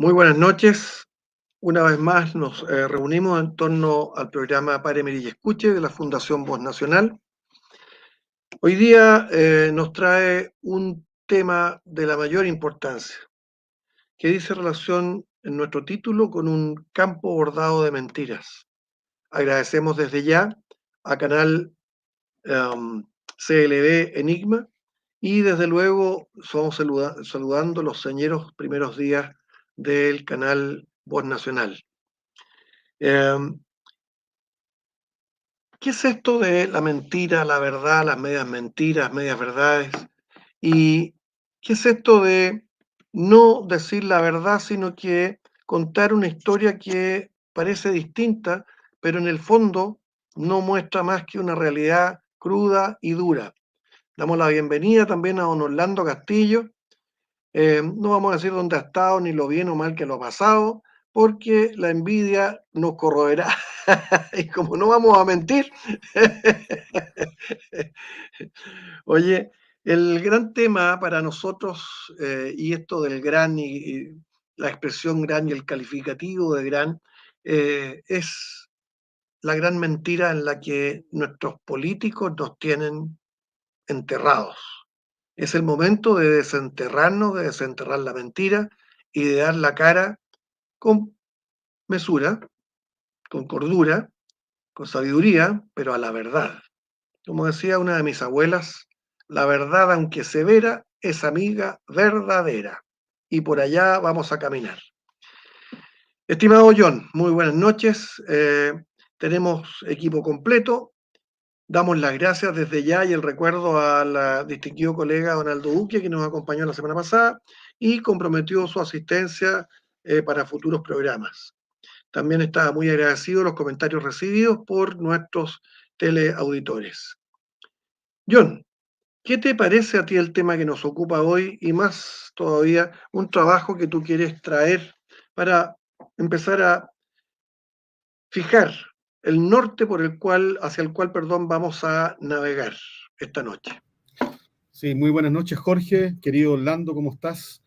Muy buenas noches. Una vez más nos reunimos en torno al programa Pare, Mire y Escuche de la Fundación Voz Nacional. Hoy día nos trae un tema de la mayor importancia, que dice relación en nuestro título con un campo bordado de mentiras. Agradecemos desde ya a Canal CLB Enigma y desde luego somos saludando los señeros primeros días del canal Voz Nacional. ¿Qué es esto de la mentira, la verdad, las medias mentiras, medias verdades? ¿Y qué es esto de no decir la verdad, sino que contar una historia que parece distinta, pero en el fondo no muestra más que una realidad cruda y dura? Damos la bienvenida también a don Orlando Castillo. No vamos a decir dónde ha estado, ni lo bien o mal que lo ha pasado, porque la envidia nos corroerá. Y como no vamos a mentir, oye, el gran tema para nosotros, y esto del gran y la expresión gran y el calificativo de gran, es la gran mentira en la que nuestros políticos nos tienen enterrados. Es el momento de desenterrarnos, de desenterrar la mentira y de dar la cara con mesura, con cordura, con sabiduría, pero a la verdad. Como decía una de mis abuelas, la verdad, aunque severa, es amiga verdadera. Y por allá vamos a caminar. Estimado John, muy buenas noches. Tenemos equipo completo. Damos las gracias desde ya y el recuerdo al distinguido colega Donaldo Duque, que nos acompañó la semana pasada y comprometió su asistencia para futuros programas. También estaba muy agradecido los comentarios recibidos por nuestros teleauditores. John, ¿qué te parece a ti el tema que nos ocupa hoy y más todavía un trabajo que tú quieres traer para empezar a fijar el norte hacia el cual, vamos a navegar esta noche? Sí, muy buenas noches, Jorge. Querido Orlando, ¿cómo estás?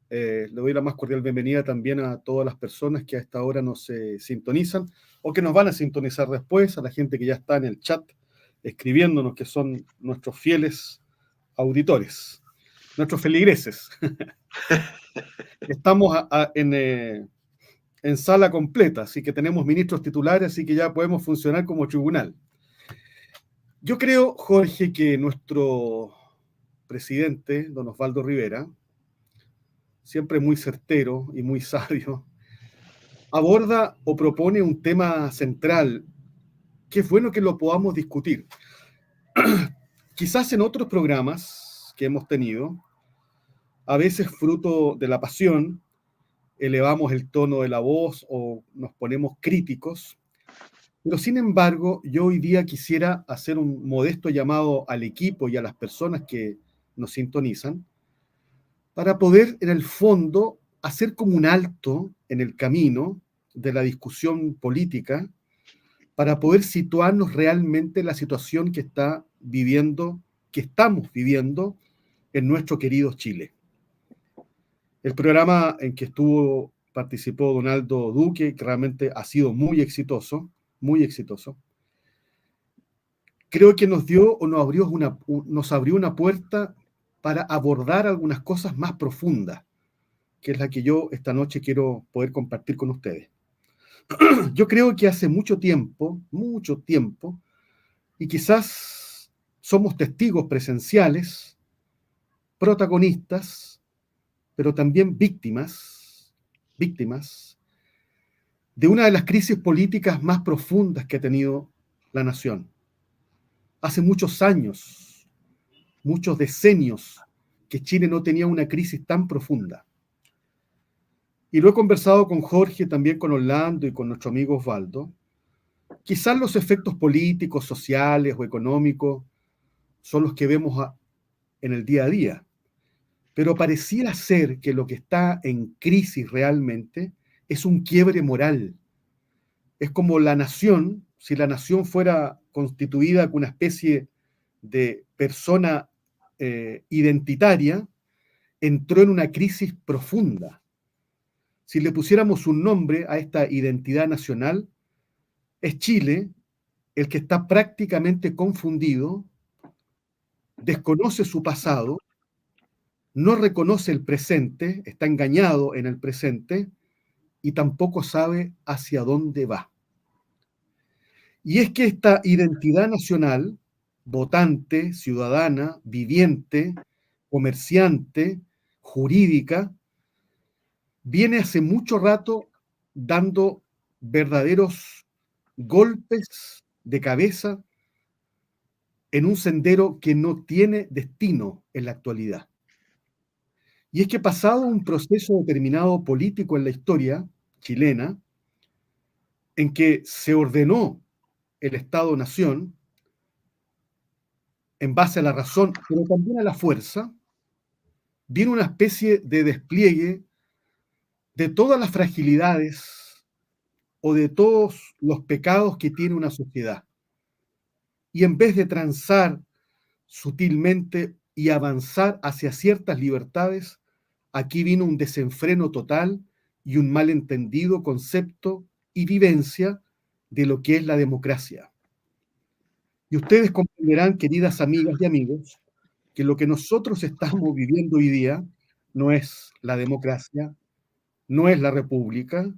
Le doy la más cordial bienvenida también a todas las personas que a esta hora nos sintonizan o que nos van a sintonizar después, a la gente que ya está en el chat escribiéndonos, que son nuestros fieles auditores, nuestros feligreses. Estamos en sala completa, así que tenemos ministros titulares, así que ya podemos funcionar como tribunal. Yo creo, Jorge, que nuestro presidente, don Osvaldo Rivera, siempre muy certero y muy sabio, aborda o propone un tema central que es bueno que lo podamos discutir. Quizás en otros programas que hemos tenido, a veces fruto de la pasión, elevamos el tono de la voz o nos ponemos críticos, pero sin embargo, yo hoy día quisiera hacer un modesto llamado al equipo y a las personas que nos sintonizan para poder, en el fondo, hacer como un alto en el camino de la discusión política para poder situarnos realmente en la situación que estamos viviendo en nuestro querido Chile. El programa en que participó Donaldo Duque, que realmente ha sido muy exitoso, creo que nos dio o nos abrió una puerta para abordar algunas cosas más profundas, que es la que yo esta noche quiero poder compartir con ustedes. Yo creo que hace mucho tiempo, y quizás somos testigos presenciales, protagonistas, pero también víctimas de una de las crisis políticas más profundas que ha tenido la nación. Hace muchos años, muchos decenios, que Chile no tenía una crisis tan profunda. Y lo he conversado con Jorge, también con Orlando y con nuestro amigo Osvaldo. Quizás los efectos políticos, sociales o económicos son los que vemos en el día a día, pero pareciera ser que lo que está en crisis realmente es un quiebre moral. Es como si la nación fuera constituida con una especie de persona identitaria, entró en una crisis profunda. si le pusiéramos un nombre a esta identidad nacional, es Chile el que está prácticamente confundido, desconoce su pasado, no reconoce el presente, está engañado en el presente y tampoco sabe hacia dónde va. Y es que esta identidad nacional, votante, ciudadana, viviente, comerciante, jurídica, viene hace mucho rato dando verdaderos golpes de cabeza en un sendero que no tiene destino en la actualidad. Y es que pasado un proceso determinado político en la historia chilena, en que se ordenó el Estado-Nación en base a la razón, pero también a la fuerza, viene una especie de despliegue de todas las fragilidades o de todos los pecados que tiene una sociedad. Y en vez de transar sutilmente y avanzar hacia ciertas libertades, aquí vino un desenfreno total y un malentendido concepto y vivencia de lo que es la democracia. Y ustedes comprenderán, queridas amigas y amigos, que lo que nosotros estamos viviendo hoy día no es la democracia, no es la república,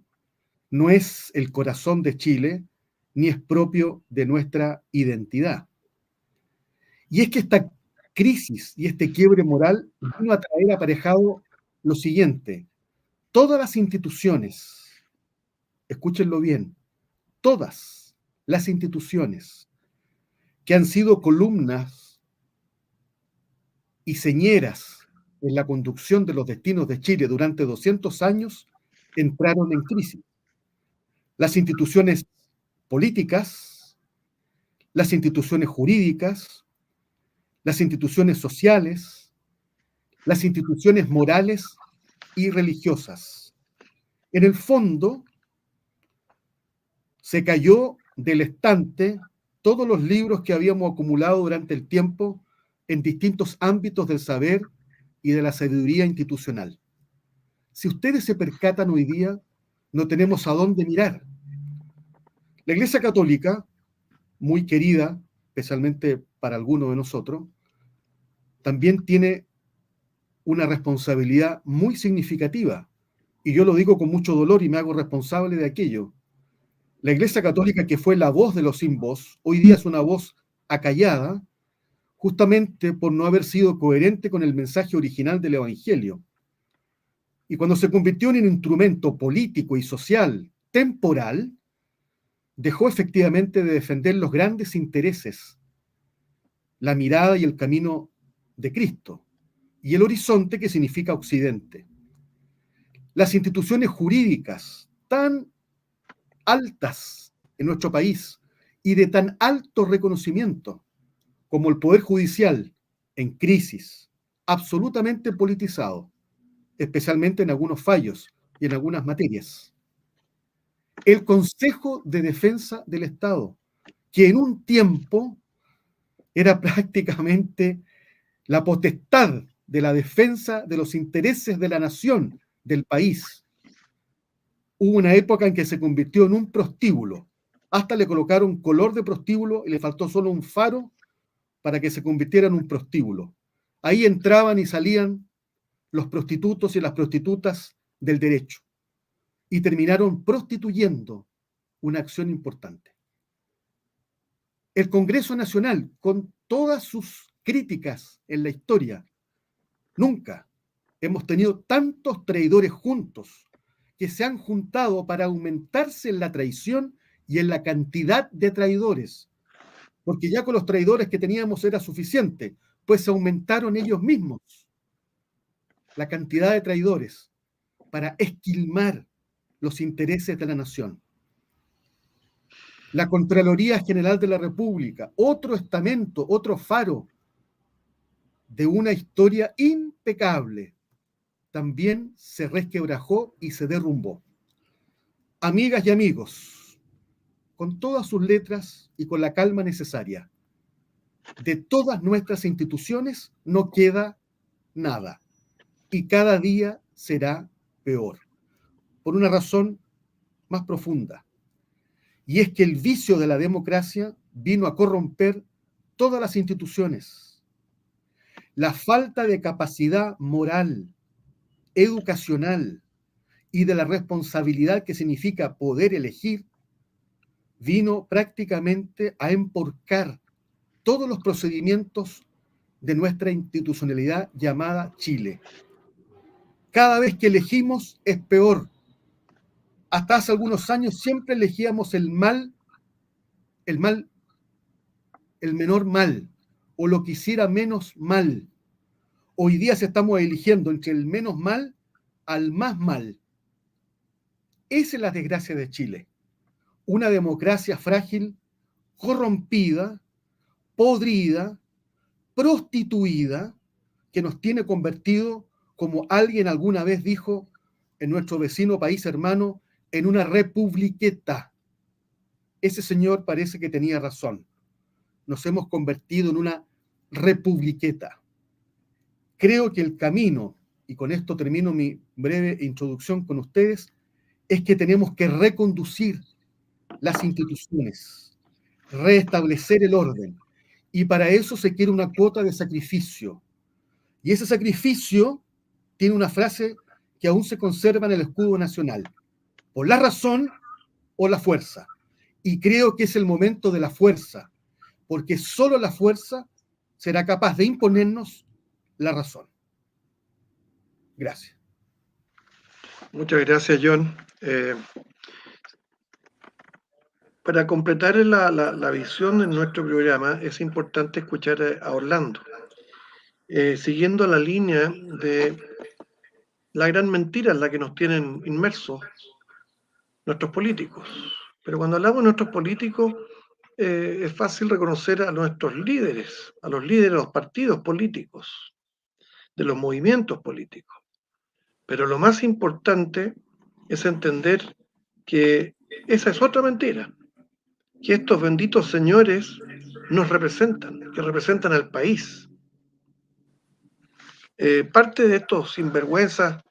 no es el corazón de Chile, ni es propio de nuestra identidad. Y es que esta crisis y este quiebre moral vino a traer aparejado lo siguiente: todas las instituciones, escúchenlo bien, todas las instituciones que han sido columnas y señeras en la conducción de los destinos de Chile durante 200 años, entraron en crisis. Las instituciones políticas, las instituciones jurídicas, las instituciones sociales, las instituciones morales y religiosas. En el fondo, se cayó del estante todos los libros que habíamos acumulado durante el tiempo en distintos ámbitos del saber y de la sabiduría institucional. Si ustedes se percatan hoy día, no tenemos a dónde mirar. La Iglesia Católica, muy querida, especialmente para algunos de nosotros, también tiene una responsabilidad muy significativa. Y yo lo digo con mucho dolor y me hago responsable de aquello. La Iglesia Católica, que fue la voz de los sin voz, hoy día es una voz acallada, justamente por no haber sido coherente con el mensaje original del Evangelio. Y cuando se convirtió en un instrumento político y social temporal, dejó efectivamente de defender los grandes intereses, la mirada y el camino de Cristo, y el horizonte que significa Occidente. Las instituciones jurídicas tan altas en nuestro país y de tan alto reconocimiento como el Poder Judicial en crisis, absolutamente politizado, especialmente en algunos fallos y en algunas materias. El Consejo de Defensa del Estado, que en un tiempo era prácticamente la potestad de la defensa de los intereses de la nación, del país. Hubo una época en que se convirtió en un prostíbulo. Hasta le colocaron color de prostíbulo y le faltó solo un faro para que se convirtiera en un prostíbulo. Ahí entraban y salían los prostitutos y las prostitutas del derecho y terminaron prostituyendo una acción importante. El Congreso Nacional, con todas sus críticas en la historia, nunca hemos tenido tantos traidores juntos que se han juntado para aumentarse en la traición y en la cantidad de traidores, porque ya con los traidores que teníamos era suficiente, pues se aumentaron ellos mismos la cantidad de traidores para esquilmar los intereses de la nación. La Contraloría General de la República, otro estamento, otro faro de una historia impecable, también se resquebrajó y se derrumbó. Amigas y amigos, con todas sus letras y con la calma necesaria, de todas nuestras instituciones no queda nada y cada día será peor. por una razón más profunda. Y es que el vicio de la democracia vino a corromper todas las instituciones. La falta de capacidad moral, educacional y de la responsabilidad que significa poder elegir, vino prácticamente a emporcar todos los procedimientos de nuestra institucionalidad llamada Chile. Cada vez que elegimos es peor. Hasta hace algunos años siempre elegíamos el menor mal, o lo que hiciera menos mal. Hoy día se estamos eligiendo entre el menos mal al más mal. Esa es la desgracia de Chile. Una democracia frágil, corrompida, podrida, prostituida, que nos tiene convertido, como alguien alguna vez dijo en nuestro vecino país hermano, en una republiqueta. Ese señor parece que tenía razón. Nos hemos convertido en una republiqueta. Creo que el camino, y con esto termino mi breve introducción con ustedes, es que tenemos que reconducir las instituciones, restablecer el orden. Y para eso se quiere una cuota de sacrificio. Y ese sacrificio tiene una frase que aún se conserva en el escudo nacional: por la razón o la fuerza. Y creo que es el momento de la fuerza, porque solo la fuerza será capaz de imponernos la razón. Gracias. Muchas gracias, John. Para completar la visión en nuestro programa, es importante escuchar a Orlando, siguiendo la línea de la gran mentira en la que nos tienen inmersos nuestros políticos. Pero cuando hablamos de nuestros políticos, es fácil reconocer a nuestros líderes, a los líderes de los partidos políticos, de los movimientos políticos. Pero lo más importante es entender que esa es otra mentira, que estos benditos señores nos representan, que representan al país. Parte de estos sinvergüenzas,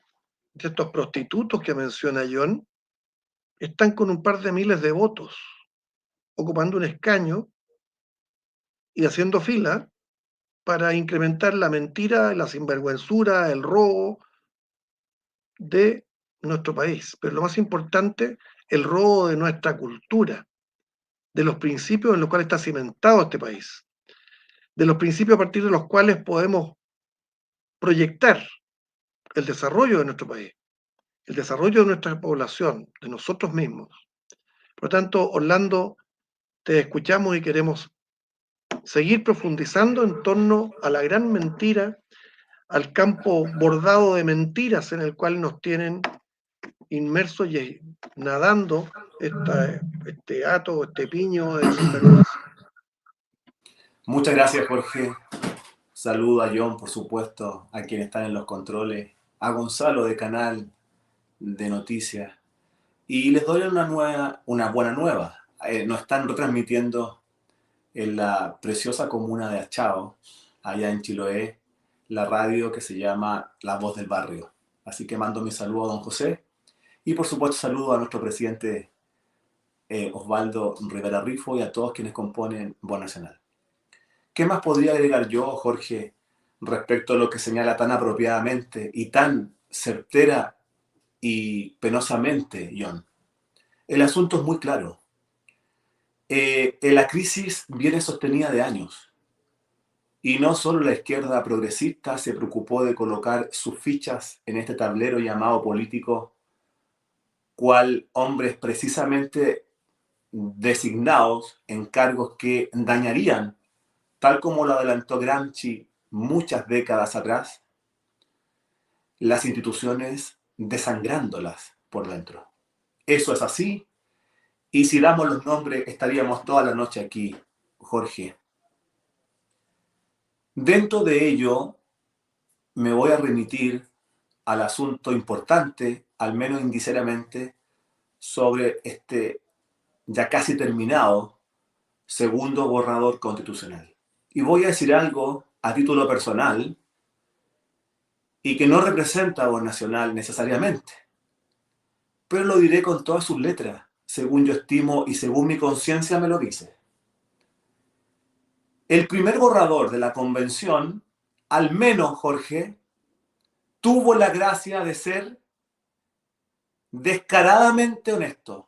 de estos prostitutos que menciona John, están con un par de miles de votos, ocupando un escaño y haciendo fila para incrementar la mentira, la sinvergüenzura, el robo de nuestro país. Pero lo más importante, el robo de nuestra cultura, de los principios en los cuales está cimentado este país, de los principios a partir de los cuales podemos proyectar el desarrollo de nuestro país, el desarrollo de nuestra población, de nosotros mismos. Por lo tanto, Orlando, te escuchamos y queremos seguir profundizando en torno a la gran mentira, al campo bordado de mentiras en el cual nos tienen inmersos y nadando este hato, este piño de sinvergüenza. Muchas gracias, Jorge. Saludo a John, por supuesto, a quienes están en los controles, a Gonzalo de Canal de Noticias. Y les doy una buena nueva. Nos están retransmitiendo en la preciosa comuna de Achao, allá en Chiloé, la radio que se llama La Voz del Barrio. Así que mando mi saludo a don José y por supuesto saludo a nuestro presidente Osvaldo Rivera Rifo y a todos quienes componen Voz Nacional. ¿Qué más podría agregar yo, Jorge, respecto a lo que señala tan apropiadamente y tan certera y penosamente John? El asunto es muy claro. La crisis viene sostenida de años. Y no solo la izquierda progresista se preocupó de colocar sus fichas en este tablero llamado político, cual hombres precisamente designados en cargos que dañarían, tal como lo adelantó Gramsci muchas décadas atrás, las instituciones desangrándolas por dentro. Eso es así, y si damos los nombres estaríamos toda la noche aquí, Jorge. Dentro de ello, me voy a remitir al asunto importante, al menos indiciariamente, sobre este ya casi terminado segundo borrador constitucional. Y voy a decir algo a título personal y que no representa a Voz Nacional necesariamente. pero lo diré con todas sus letras, según yo estimo y según mi conciencia me lo dice. El primer borrador de la convención, al menos, Jorge, tuvo la gracia de ser descaradamente honesto,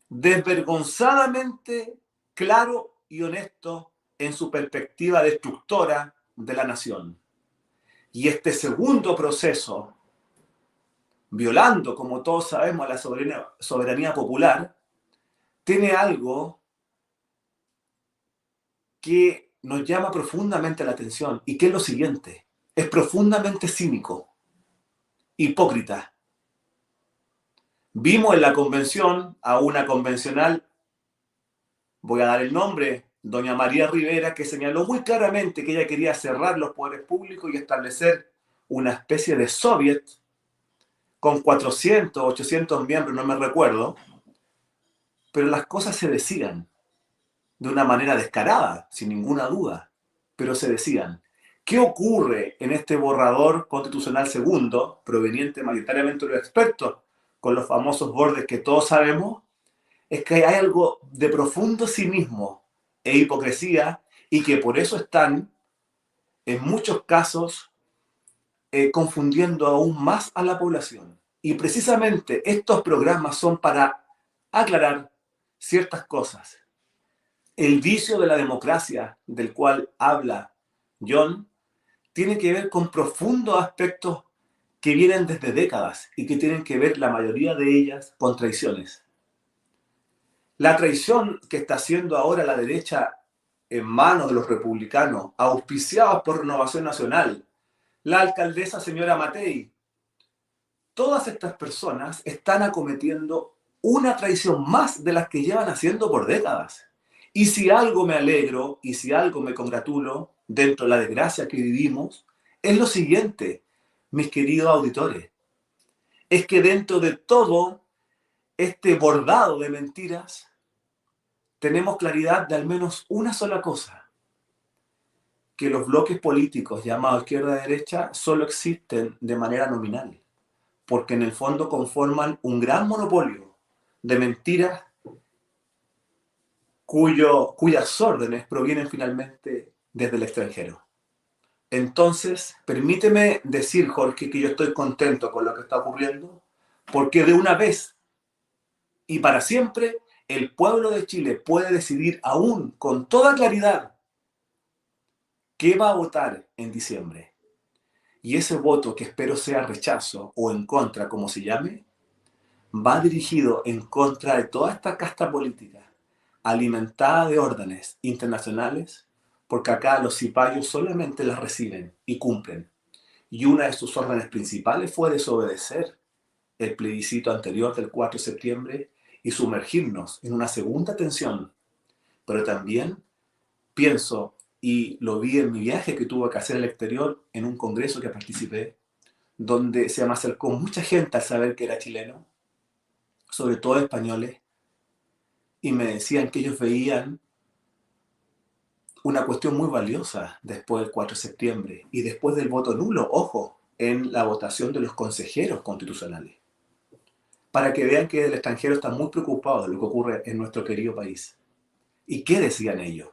desvergonzadamente claro y honesto en su perspectiva destructora de la nación. Y este segundo proceso, violando, como todos sabemos, la soberanía popular, tiene algo que nos llama profundamente la atención y que es lo siguiente: es profundamente cínico, hipócrita. Vimos en la convención a una convencional, voy a dar el nombre, doña María Rivera, que señaló muy claramente que ella quería cerrar los poderes públicos y establecer una especie de soviet con 400, 800 miembros, no me recuerdo, pero las cosas se decían de una manera descarada, sin ninguna duda, pero se decían. ¿Qué ocurre en este borrador constitucional segundo, proveniente mayoritariamente de los expertos, con los famosos bordes que todos sabemos? Es que hay algo de profundo cinismo e hipocresía y que por eso están, en muchos casos, confundiendo aún más a la población. Y precisamente estos programas son para aclarar ciertas cosas. El vicio de la democracia del cual habla John tiene que ver con profundos aspectos que vienen desde décadas y que tienen que ver, la mayoría de ellas, con traiciones. La traición que está haciendo ahora la derecha en manos de los republicanos, auspiciados por Renovación Nacional, la alcaldesa señora Matei, todas estas personas están acometiendo una traición más de las que llevan haciendo por décadas. Y si algo me alegro y si algo me congratulo dentro de la desgracia que vivimos, es lo siguiente, mis queridos auditores. Es que dentro de todo este bordado de mentiras, tenemos claridad de al menos una sola cosa: que los bloques políticos llamados izquierda-derecha solo existen de manera nominal, porque en el fondo conforman un gran monopolio de mentiras cuyas órdenes provienen finalmente desde el extranjero. Entonces, permíteme decir, Jorge, que yo estoy contento con lo que está ocurriendo, porque de una vez y para siempre el pueblo de Chile puede decidir aún con toda claridad qué va a votar en diciembre. Y ese voto, que espero sea rechazo o en contra, como se llame, va dirigido en contra de toda esta casta política, alimentada de órdenes internacionales, porque acá los cipayos solamente las reciben y cumplen. Y una de sus órdenes principales fue desobedecer el plebiscito anterior del 4 de septiembre y sumergirnos en una segunda tensión. Pero también pienso, y lo vi en mi viaje que tuve que hacer al exterior, en un congreso que participé, donde se me acercó mucha gente al saber que era chileno, sobre todo españoles, y me decían que ellos veían una cuestión muy valiosa después del 4 de septiembre y después del voto nulo, ojo, en la votación de los consejeros constitucionales, para que vean que el extranjero está muy preocupado de lo que ocurre en nuestro querido país. ¿Y qué decían ellos?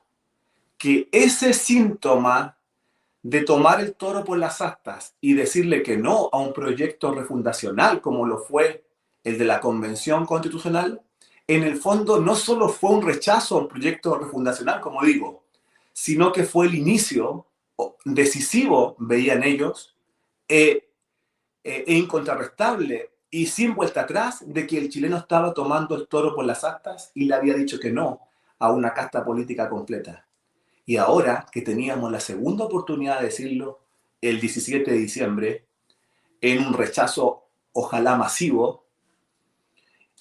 Que ese síntoma de tomar el toro por las astas y decirle que no a un proyecto refundacional como lo fue el de la Convención Constitucional, en el fondo no solo fue un rechazo a un proyecto refundacional, como digo, sino que fue el inicio decisivo, veían ellos, e incontrarrestable y sin vuelta atrás, de que el chileno estaba tomando el toro por las astas y le había dicho que no a una casta política completa. Y ahora que teníamos la segunda oportunidad de decirlo, el 17 de diciembre, en un rechazo ojalá masivo,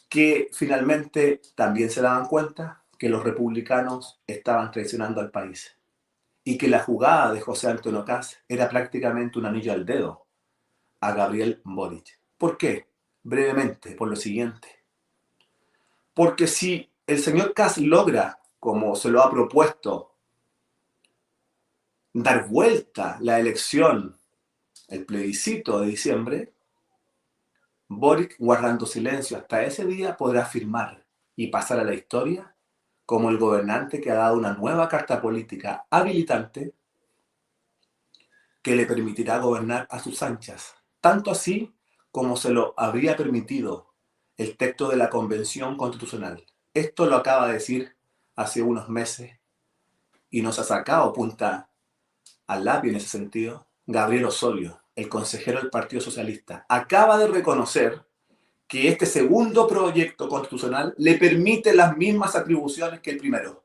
que finalmente también se daban cuenta que los republicanos estaban traicionando al país y que la jugada de José Antonio Kast era prácticamente un anillo al dedo a Gabriel Boric. ¿Por qué? Brevemente, por lo siguiente. Porque si el señor Kast logra, como se lo ha propuesto, dar vuelta la elección, el plebiscito de diciembre, Boric, guardando silencio hasta ese día, podrá afirmar y pasar a la historia como el gobernante que ha dado una nueva carta política habilitante que le permitirá gobernar a sus anchas, tanto así como se lo habría permitido el texto de la Convención Constitucional. Esto lo acaba de decir hace unos meses y nos ha sacado punta al lápiz en ese sentido Gabriel Osorio, el consejero del Partido Socialista. Acaba de reconocer que este segundo proyecto constitucional le permite las mismas atribuciones que el primero,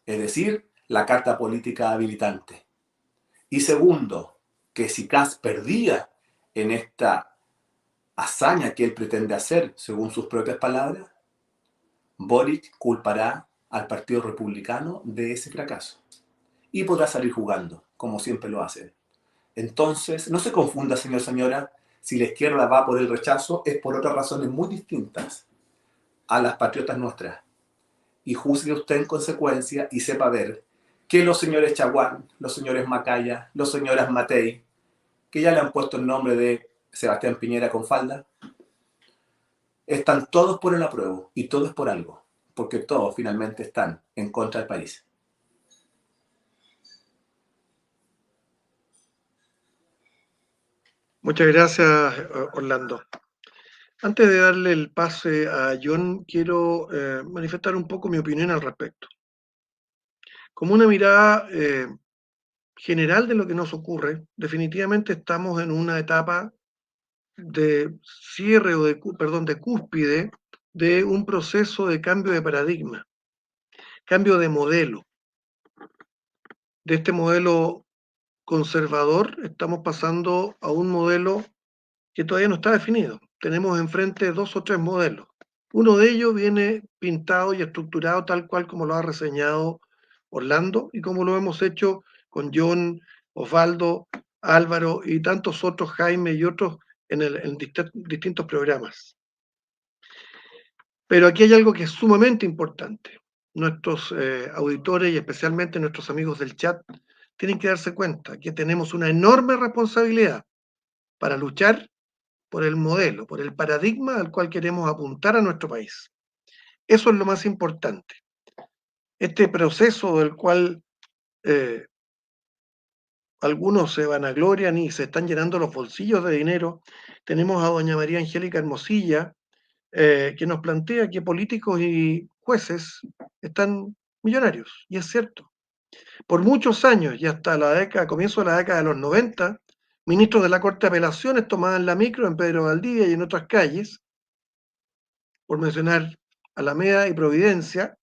es decir, la carta política habilitante. Y segundo, que si Kast perdía en esta hazaña que él pretende hacer, según sus propias palabras, Boric culpará al Partido Republicano de ese fracaso y podrá salir jugando, como siempre lo hace. Entonces, no se confunda, señor, señora, si la izquierda va por el rechazo es por otras razones muy distintas a las patriotas nuestras. Y juzgue usted en consecuencia y sepa ver que los señores Chaguán, los señores Macaya, los señores Matei, que ya le han puesto el nombre de Sebastián Piñera con falda, están todos por el apruebo y todo es por algo, porque todos finalmente están en contra del país. Muchas gracias, Orlando. Antes de darle el pase a John, quiero manifestar un poco mi opinión al respecto. Como una mirada general de lo que nos ocurre, definitivamente estamos en una etapa de cierre o de cúspide de un proceso de cambio de paradigma, cambio de modelo. De este modelo conservador estamos pasando a un modelo que todavía no está definido. Tenemos enfrente 2 o 3 modelos. Uno de ellos viene pintado y estructurado tal cual como lo ha reseñado Orlando y como lo hemos hecho con John, Osvaldo, Álvaro y tantos otros, Jaime y otros en distintos programas. Pero aquí hay algo que es sumamente importante. Nuestros auditores y especialmente nuestros amigos del chat tienen que darse cuenta que tenemos una enorme responsabilidad para luchar por el modelo, por el paradigma al cual queremos apuntar a nuestro país. Eso es lo más importante. Este proceso del cual algunos se vanaglorian y se están llenando los bolsillos de dinero, tenemos a doña María Angélica Hermosilla, que nos plantea que políticos y jueces están millonarios, y es cierto. Por muchos años, y hasta comienzo de la década de los 90, ministros de la Corte de Apelaciones tomaban la micro en Pedro Valdivia y en otras calles, por mencionar Alameda y Providencia,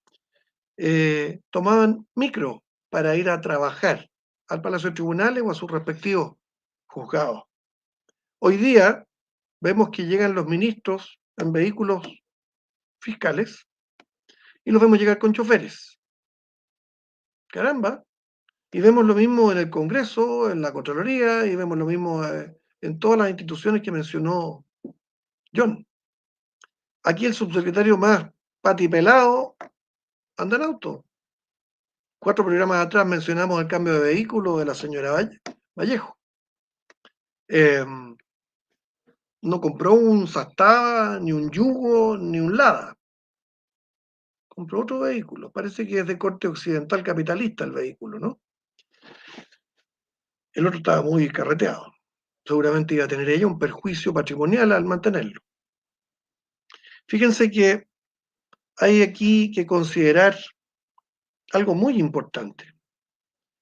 tomaban micro para ir a trabajar al Palacio de Tribunales o a sus respectivos juzgados. Hoy día vemos que llegan los ministros en vehículos fiscales y los vemos llegar con choferes. Caramba. Y vemos lo mismo en el Congreso, en la Contraloría, y vemos lo mismo en todas las instituciones que mencionó John. Aquí el subsecretario más patipelado anda en auto. 4 programas atrás mencionamos el cambio de vehículo de la señora Vallejo. No compró un Zastava, ni un Yugo, ni un Lada. Compró otro vehículo. Parece que es de corte occidental capitalista el vehículo, ¿no? El otro estaba muy carreteado. Seguramente iba a tener ella un perjuicio patrimonial al mantenerlo. Fíjense que hay aquí que considerar algo muy importante.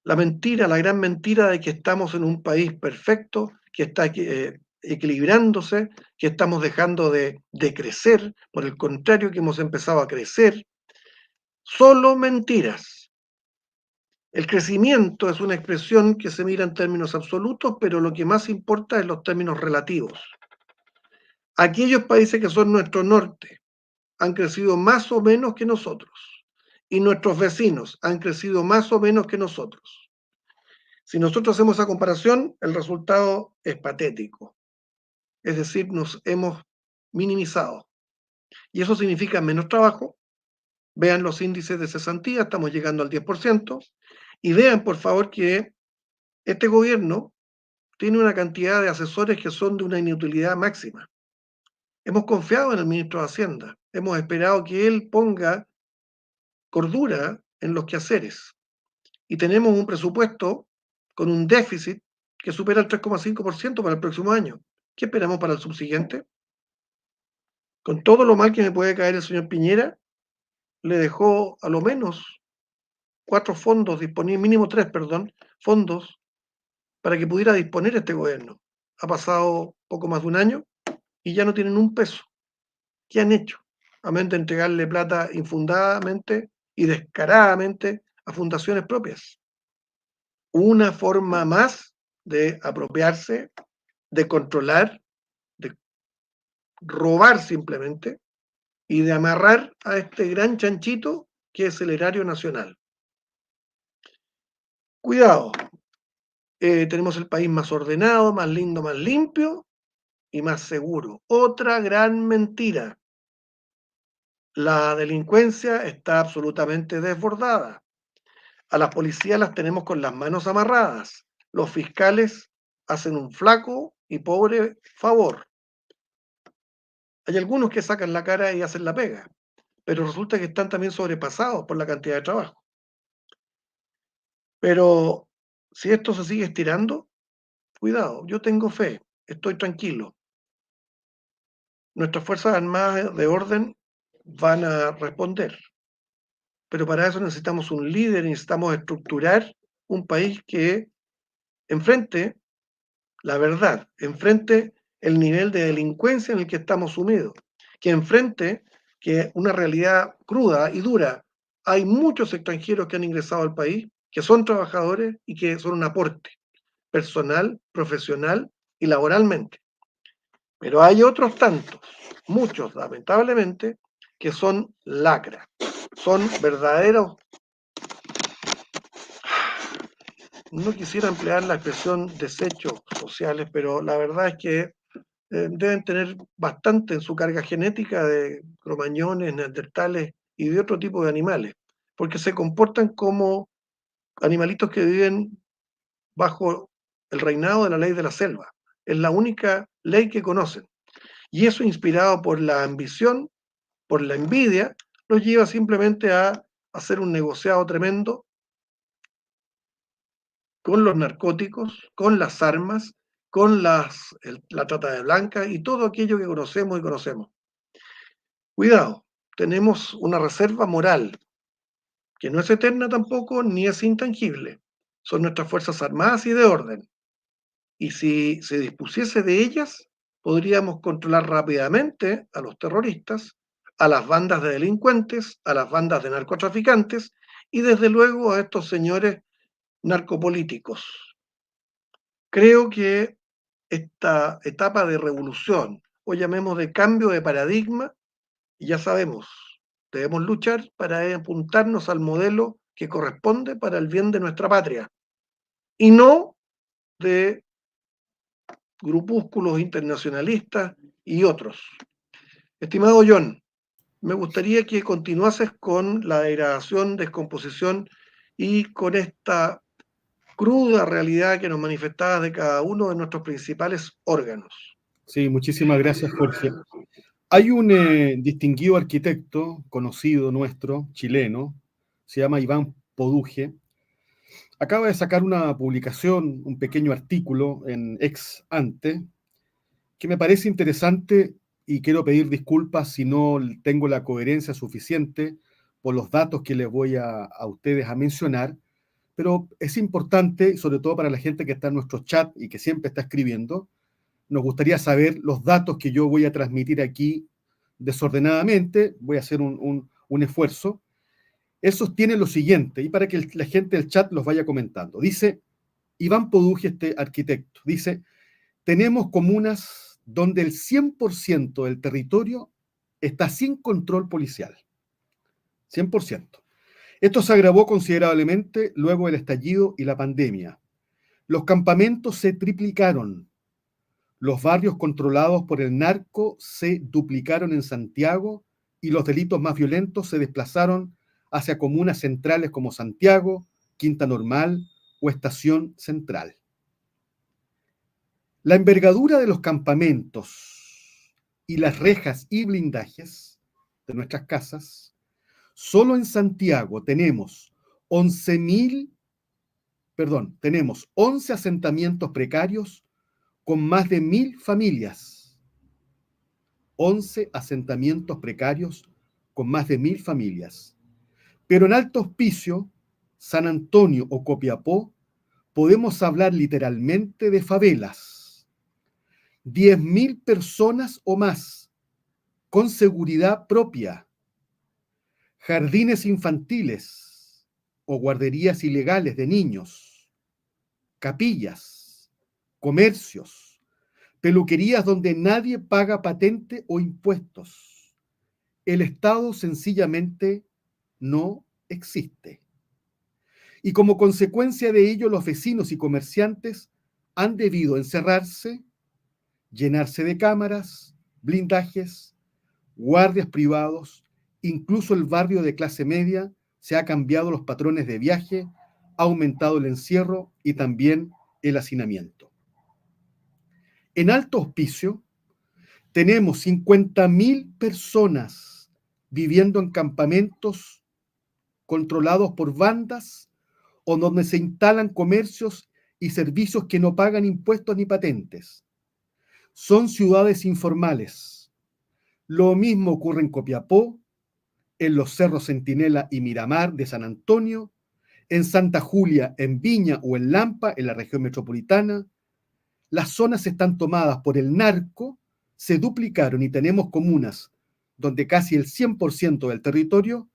La mentira, la gran mentira de que estamos en un país perfecto, que está equilibrándose, que estamos dejando de crecer, por el contrario, que hemos empezado a crecer. Solo mentiras. El crecimiento es una expresión que se mira en términos absolutos, pero lo que más importa es los términos relativos. Aquellos países que son nuestro norte han crecido más o menos que nosotros, y nuestros vecinos han crecido más o menos que nosotros. Si nosotros hacemos esa comparación, el resultado es patético. Es decir, nos hemos minimizado. Y eso significa menos trabajo. Vean los índices de cesantía, estamos llegando al 10%. Y vean, por favor, que este gobierno tiene una cantidad de asesores que son de una inutilidad máxima. Hemos confiado en el ministro de Hacienda, hemos esperado que él ponga cordura en los quehaceres y tenemos un presupuesto con un déficit que supera el 3,5% para el próximo año. ¿Qué esperamos para el subsiguiente? Con todo lo mal que me puede caer el señor Piñera, le dejó a lo menos 4 fondos disponibles, mínimo 3, perdón, fondos para que pudiera disponer este gobierno. Ha pasado poco más de un año y ya no tienen un peso. ¿Qué han hecho? A menos de entregarle plata infundadamente y descaradamente a fundaciones propias. Una forma más de apropiarse, de controlar, de robar simplemente y de amarrar a este gran chanchito que es el erario nacional. Cuidado, tenemos el país más ordenado, más lindo, más limpio y más seguro. Otra gran mentira. La delincuencia está absolutamente desbordada. A las policías las tenemos con las manos amarradas. Los fiscales hacen un flaco y pobre favor. Hay algunos que sacan la cara y hacen la pega, pero resulta que están también sobrepasados por la cantidad de trabajo. Pero si esto se sigue estirando, cuidado, yo tengo fe, estoy tranquilo. Nuestras Fuerzas Armadas de orden van a responder, pero para eso necesitamos un líder, necesitamos estructurar un país que enfrente la verdad, enfrente el nivel de delincuencia en el que estamos sumidos, que enfrente que una realidad cruda y dura. Hay muchos extranjeros que han ingresado al país, que son trabajadores y que son un aporte personal, profesional y laboralmente. Pero hay otros tantos, muchos lamentablemente, que son lacras, son verdaderos, no quisiera emplear la expresión desechos sociales, pero la verdad es que deben tener bastante en su carga genética de cromañones, neandertales y de otro tipo de animales, porque se comportan como animalitos que viven bajo el reinado de la ley de la selva. Es la única ley que conocen. Y eso, inspirado por la ambición, por la envidia, los lleva simplemente a hacer un negociado tremendo con los narcóticos, con las armas, con la trata de blancas y todo aquello que conocemos y conocemos. Cuidado, tenemos una reserva moral que no es eterna tampoco ni es intangible. Son nuestras Fuerzas Armadas y de orden. Y si se dispusiese de ellas, podríamos controlar rápidamente a los terroristas, a las bandas de delincuentes, a las bandas de narcotraficantes y desde luego a estos señores narcopolíticos. Creo que esta etapa de revolución, o llamemos de cambio de paradigma, ya sabemos, debemos luchar para apuntarnos al modelo que corresponde para el bien de nuestra patria y no de grupúsculos internacionalistas y otros. Estimado John, me gustaría que continuases con la degradación, descomposición y con esta cruda realidad que nos manifestabas de cada uno de nuestros principales órganos. Sí, muchísimas gracias, Jorge. Hay un distinguido arquitecto conocido nuestro, chileno, se llama Iván Poduje. Acaba de sacar una publicación, un pequeño artículo en Ex Ante, que me parece interesante y quiero pedir disculpas si no tengo la coherencia suficiente por los datos que les voy a ustedes a mencionar, pero es importante, sobre todo para la gente que está en nuestro chat y que siempre está escribiendo, nos gustaría saber los datos que yo voy a transmitir aquí desordenadamente, voy a hacer un esfuerzo. Él sostiene lo siguiente, y para que la gente del chat los vaya comentando. Dice, Iván Poduje, este arquitecto, dice, tenemos comunas donde el 100% del territorio está sin control policial. 100%. Esto se agravó considerablemente luego del estallido y la pandemia. Los campamentos se triplicaron. Los barrios controlados por el narco se duplicaron en Santiago y los delitos más violentos se desplazaron hacia comunas centrales como Santiago, Quinta Normal o Estación Central. La envergadura de los campamentos y las rejas y blindajes de nuestras casas, solo en Santiago tenemos 11 asentamientos precarios con más de 1.000 familias. 11 asentamientos precarios con más de 1.000 familias. Pero en Alto Hospicio, San Antonio o Copiapó, podemos hablar literalmente de favelas. 10.000 personas o más, con seguridad propia. Jardines infantiles o guarderías ilegales de niños. Capillas, comercios, peluquerías donde nadie paga patente o impuestos. El Estado sencillamente no existe. Y como consecuencia de ello, los vecinos y comerciantes han debido encerrarse, llenarse de cámaras, blindajes, guardias privados, incluso el barrio de clase media se ha cambiado los patrones de viaje, ha aumentado el encierro y también el hacinamiento. En Alto Hospicio tenemos 50.000 personas viviendo en campamentos controlados por bandas o donde se instalan comercios y servicios que no pagan impuestos ni patentes. Son ciudades informales. Lo mismo ocurre en Copiapó, en los Cerros Centinela y Miramar de San Antonio, en Santa Julia, en Viña o en Lampa, en la región metropolitana. Las zonas están tomadas por el narco, se duplicaron y tenemos comunas donde casi el 100% del territorio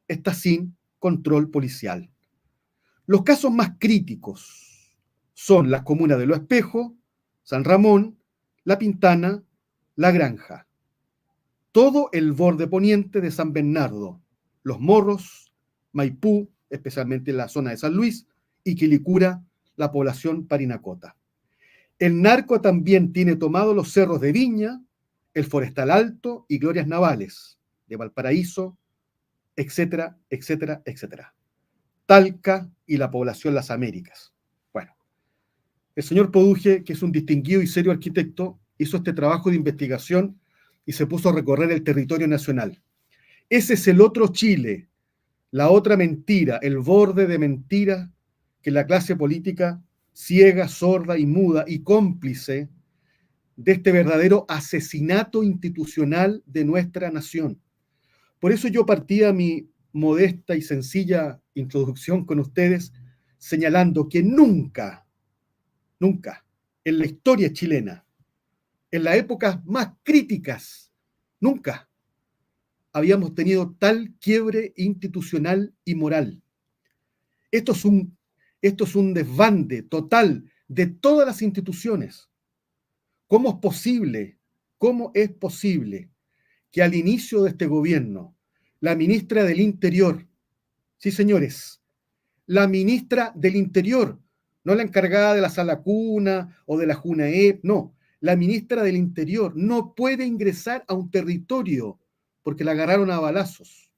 está sin control policial. Los casos más críticos son las comunas de Lo Espejo, San Ramón, La Pintana, La Granja. Todo el borde poniente de San Bernardo, Los Morros, Maipú, especialmente la zona de San Luis, y Quilicura, la población Parinacota. El narco también tiene tomado los cerros de Viña, el Forestal Alto y Glorias Navales, de Valparaíso, etcétera, etcétera, etcétera. Talca y la población Las Américas. Bueno, el señor Poduje, que es un distinguido y serio arquitecto, hizo este trabajo de investigación y se puso a recorrer el territorio nacional. Ese es el otro Chile, la otra mentira, el borde de mentira que la clase política ciega, sorda y muda y cómplice de este verdadero asesinato institucional de nuestra nación. Por eso yo partía mi modesta y sencilla introducción con ustedes señalando que nunca en la historia chilena, en las épocas más críticas, nunca habíamos tenido tal quiebre institucional y moral. Esto es un desbande total de todas las instituciones. ¿Cómo es posible que al inicio de este gobierno, la ministra del Interior, sí señores, la ministra del Interior, no la encargada de la Sala Cuna o de la JUNAEP, no, la ministra del Interior no puede ingresar a un territorio porque la agarraron a balazos?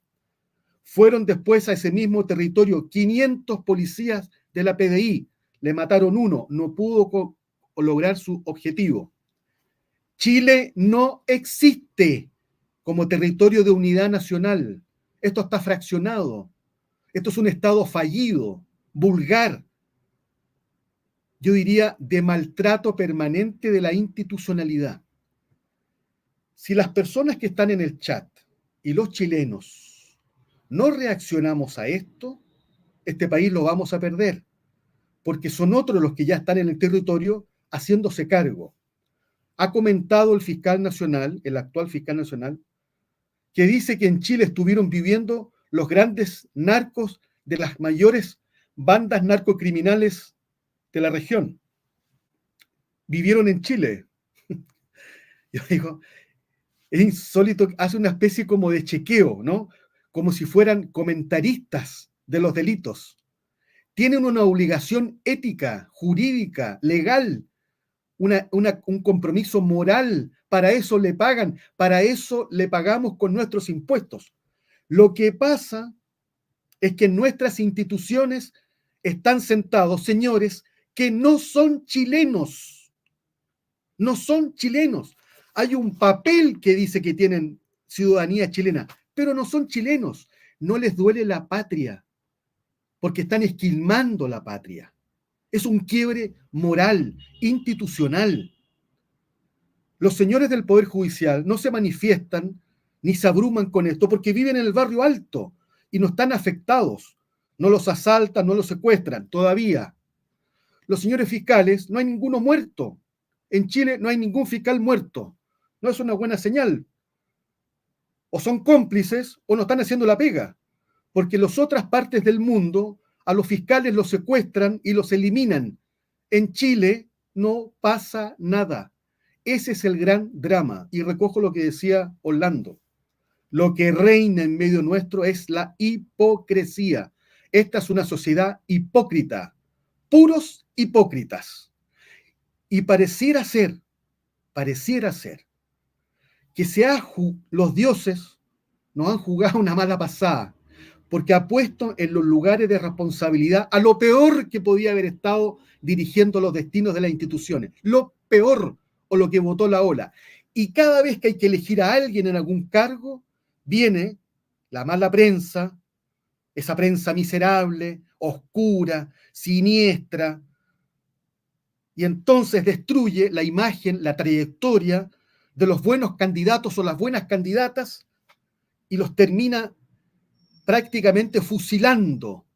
Fueron después a ese mismo territorio 500 policías de la PDI, le mataron uno, no pudo lograr su objetivo. Chile no existe como territorio de unidad nacional. Esto está fraccionado. Esto es un Estado fallido, vulgar. Yo diría de maltrato permanente de la institucionalidad. Si las personas que están en el chat y los chilenos no reaccionamos a esto, este país lo vamos a perder, porque son otros los que ya están en el territorio haciéndose cargo. Ha comentado el fiscal nacional, el actual fiscal nacional, que dice que en Chile estuvieron viviendo los grandes narcos de las mayores bandas narcocriminales de la región. Vivieron en Chile. Yo digo, es insólito, hace una especie como de chequeo, ¿no? Como si fueran comentaristas de los delitos. Tienen una obligación ética, jurídica, legal, un compromiso moral. Para eso le pagan, para eso le pagamos con nuestros impuestos. Lo que pasa es que en nuestras instituciones están sentados señores que no son chilenos. no son chilenos. Hay un papel que dice que tienen ciudadanía chilena, pero no son chilenos. No les duele la patria, porque están esquilmando la patria. Es un quiebre moral, institucional. Los señores del Poder Judicial no se manifiestan ni se abruman con esto porque viven en el barrio alto y no están afectados. No los asaltan, no los secuestran, todavía. Los señores fiscales, no hay ninguno muerto. En Chile no hay ningún fiscal muerto. No es una buena señal. O son cómplices o no están haciendo la pega. Porque en las otras partes del mundo a los fiscales los secuestran y los eliminan. En Chile no pasa nada. Ese es el gran drama. Y recojo lo que decía Orlando. Lo que reina en medio nuestro es la hipocresía. Esta es una sociedad hipócrita. Puros hipócritas. Y pareciera ser que los dioses nos han jugado una mala pasada, porque ha puesto en los lugares de responsabilidad a lo peor que podía haber estado dirigiendo los destinos de las instituciones, lo peor o lo que votó la ola. Y cada vez que hay que elegir a alguien en algún cargo, viene la mala prensa, esa prensa miserable, oscura, siniestra, y entonces destruye la imagen, la trayectoria de los buenos candidatos o las buenas candidatas y los termina prácticamente fusilando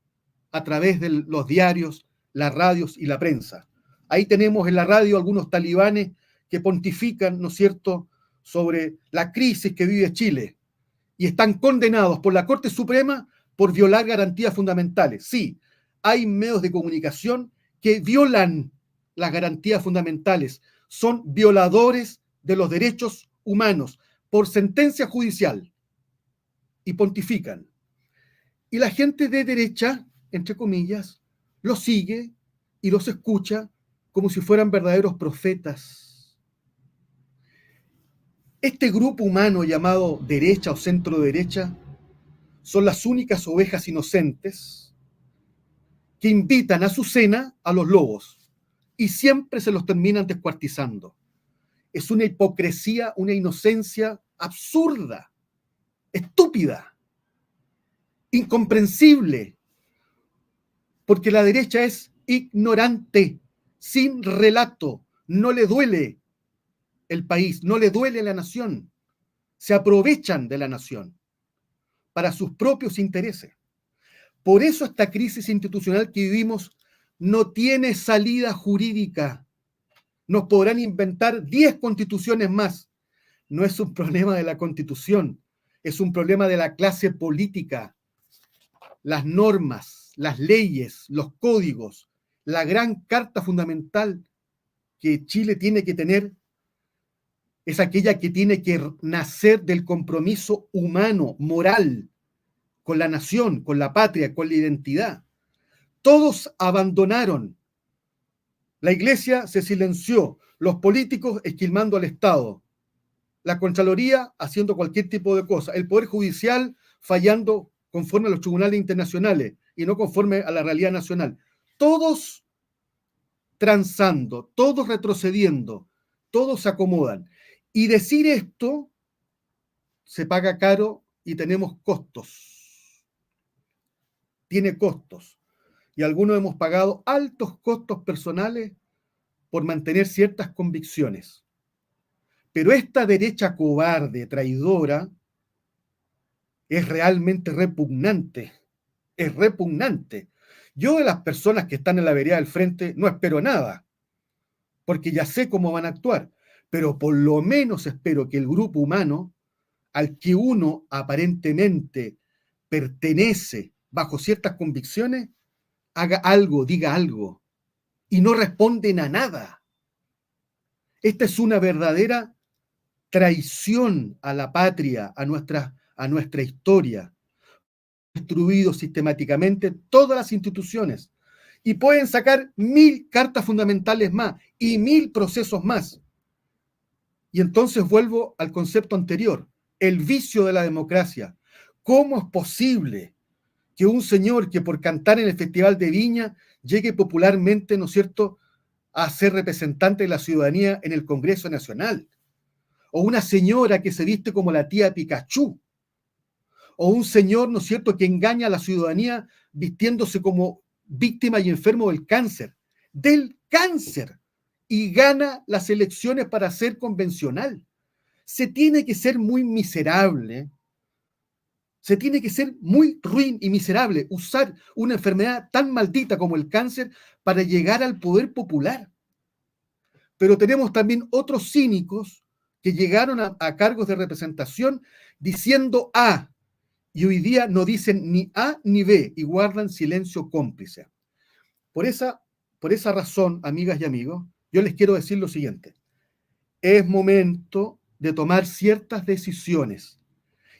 a través de los diarios, las radios y la prensa. Ahí tenemos en la radio algunos talibanes que pontifican, ¿no es cierto?, sobre la crisis que vive Chile y están condenados por la Corte Suprema por violar garantías fundamentales. Sí, hay medios de comunicación que violan las garantías fundamentales, son violadores de los derechos humanos por sentencia judicial y pontifican. Y la gente de derecha, entre comillas, los sigue y los escucha como si fueran verdaderos profetas. Este grupo humano llamado derecha o centro derecha son las únicas ovejas inocentes que invitan a su cena a los lobos y siempre se los terminan descuartizando. Es una hipocresía, una inocencia absurda, estúpida, incomprensible, porque la derecha es ignorante, sin relato, no le duele el país, no le duele la nación, se aprovechan de la nación para sus propios intereses. Por eso esta crisis institucional que vivimos no tiene salida jurídica. Nos podrán inventar 10 constituciones más. No es un problema de la Constitución, es un problema de la clase política. Las normas, las leyes, los códigos, la gran carta fundamental que Chile tiene que tener es aquella que tiene que nacer del compromiso humano, moral, con la nación, con la patria, con la identidad. Todos abandonaron. La iglesia se silenció, los políticos esquilmando al Estado, la Contraloría haciendo cualquier tipo de cosa, el Poder Judicial fallando conforme a los tribunales internacionales y no conforme a la realidad nacional. Todos transando, todos retrocediendo, todos se acomodan. Y decir esto se paga caro y tenemos costos. Tiene costos. Y algunos hemos pagado altos costos personales por mantener ciertas convicciones. Pero esta derecha cobarde, traidora, es realmente repugnante. Es repugnante. Yo de las personas que están en la vereda del frente no espero nada, porque ya sé cómo van a actuar, pero por lo menos espero que el grupo humano al que uno aparentemente pertenece bajo ciertas convicciones, haga algo, diga algo, y no responden a nada. Esta es una verdadera traición a la patria, a nuestra historia. Destruido sistemáticamente todas las instituciones y pueden sacar 1000 cartas fundamentales más y 1000 procesos más. Y entonces vuelvo al concepto anterior, el vicio de la democracia. ¿Cómo es posible que un señor que por cantar en el Festival de Viña llegue popularmente, ¿no es cierto?, a ser representante de la ciudadanía en el Congreso Nacional, o una señora que se viste como la tía Pikachu, o un señor, ¿no es cierto?, que engaña a la ciudadanía vistiéndose como víctima y enfermo del cáncer, y gana las elecciones para ser convencional. Se tiene que ser muy miserable, se tiene que ser muy ruin y miserable, usar una enfermedad tan maldita como el cáncer para llegar al poder popular. Pero tenemos también otros cínicos que llegaron a cargos de representación diciendo A, y hoy día no dicen ni A ni B y guardan silencio cómplice. Por esa razón, amigas y amigos, yo les quiero decir lo siguiente. Es momento de tomar ciertas decisiones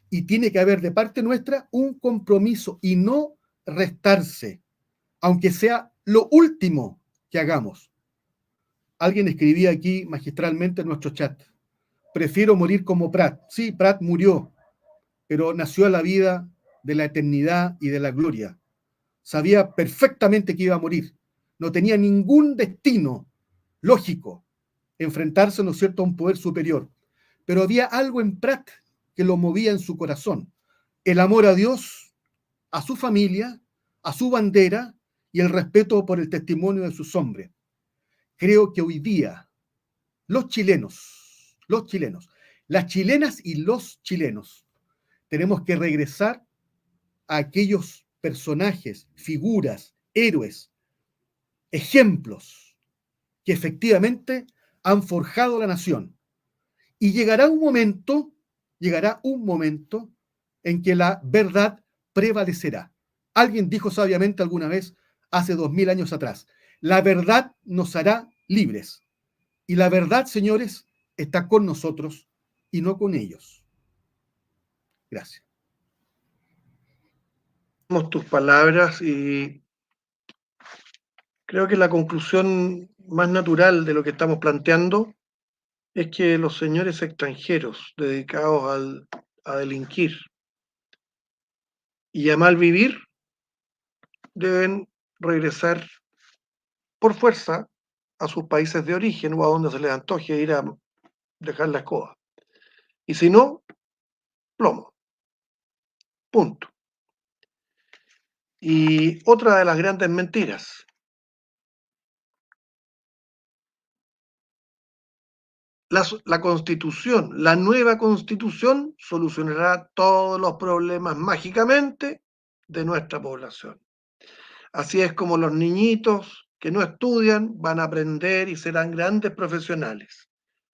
y tiene que haber de parte nuestra un compromiso y no restarse, aunque sea lo último que hagamos. Alguien escribía aquí magistralmente en nuestro chat: prefiero morir como Prat. Sí, Prat murió, pero nació a la vida de la eternidad y de la gloria. Sabía perfectamente que iba a morir. No tenía ningún destino lógico enfrentarse, ¿no es cierto?, a un poder superior. Pero había algo en Prat que lo movía en su corazón: el amor a Dios, a su familia, a su bandera y el respeto por el testimonio de sus hombres. Creo que hoy día los chilenos, las chilenas y los chilenos, tenemos que regresar a aquellos personajes, figuras, héroes, ejemplos que efectivamente han forjado la nación. Y llegará un momento en que la verdad prevalecerá. Alguien dijo sabiamente alguna vez, hace 2000 años atrás: la verdad nos hará libres. Y la verdad, señores, está con nosotros y no con ellos. Gracias. Tus palabras, y creo que la conclusión más natural de lo que estamos planteando es que los señores extranjeros dedicados a delinquir y a mal vivir deben regresar por fuerza a sus países de origen o a donde se les antoje ir a dejar la escoba. Y si no, plomo. Punto. Y otra de las grandes mentiras: la Constitución, la nueva Constitución, solucionará todos los problemas mágicamente de nuestra población. Así es como los niñitos que no estudian van a aprender y serán grandes profesionales.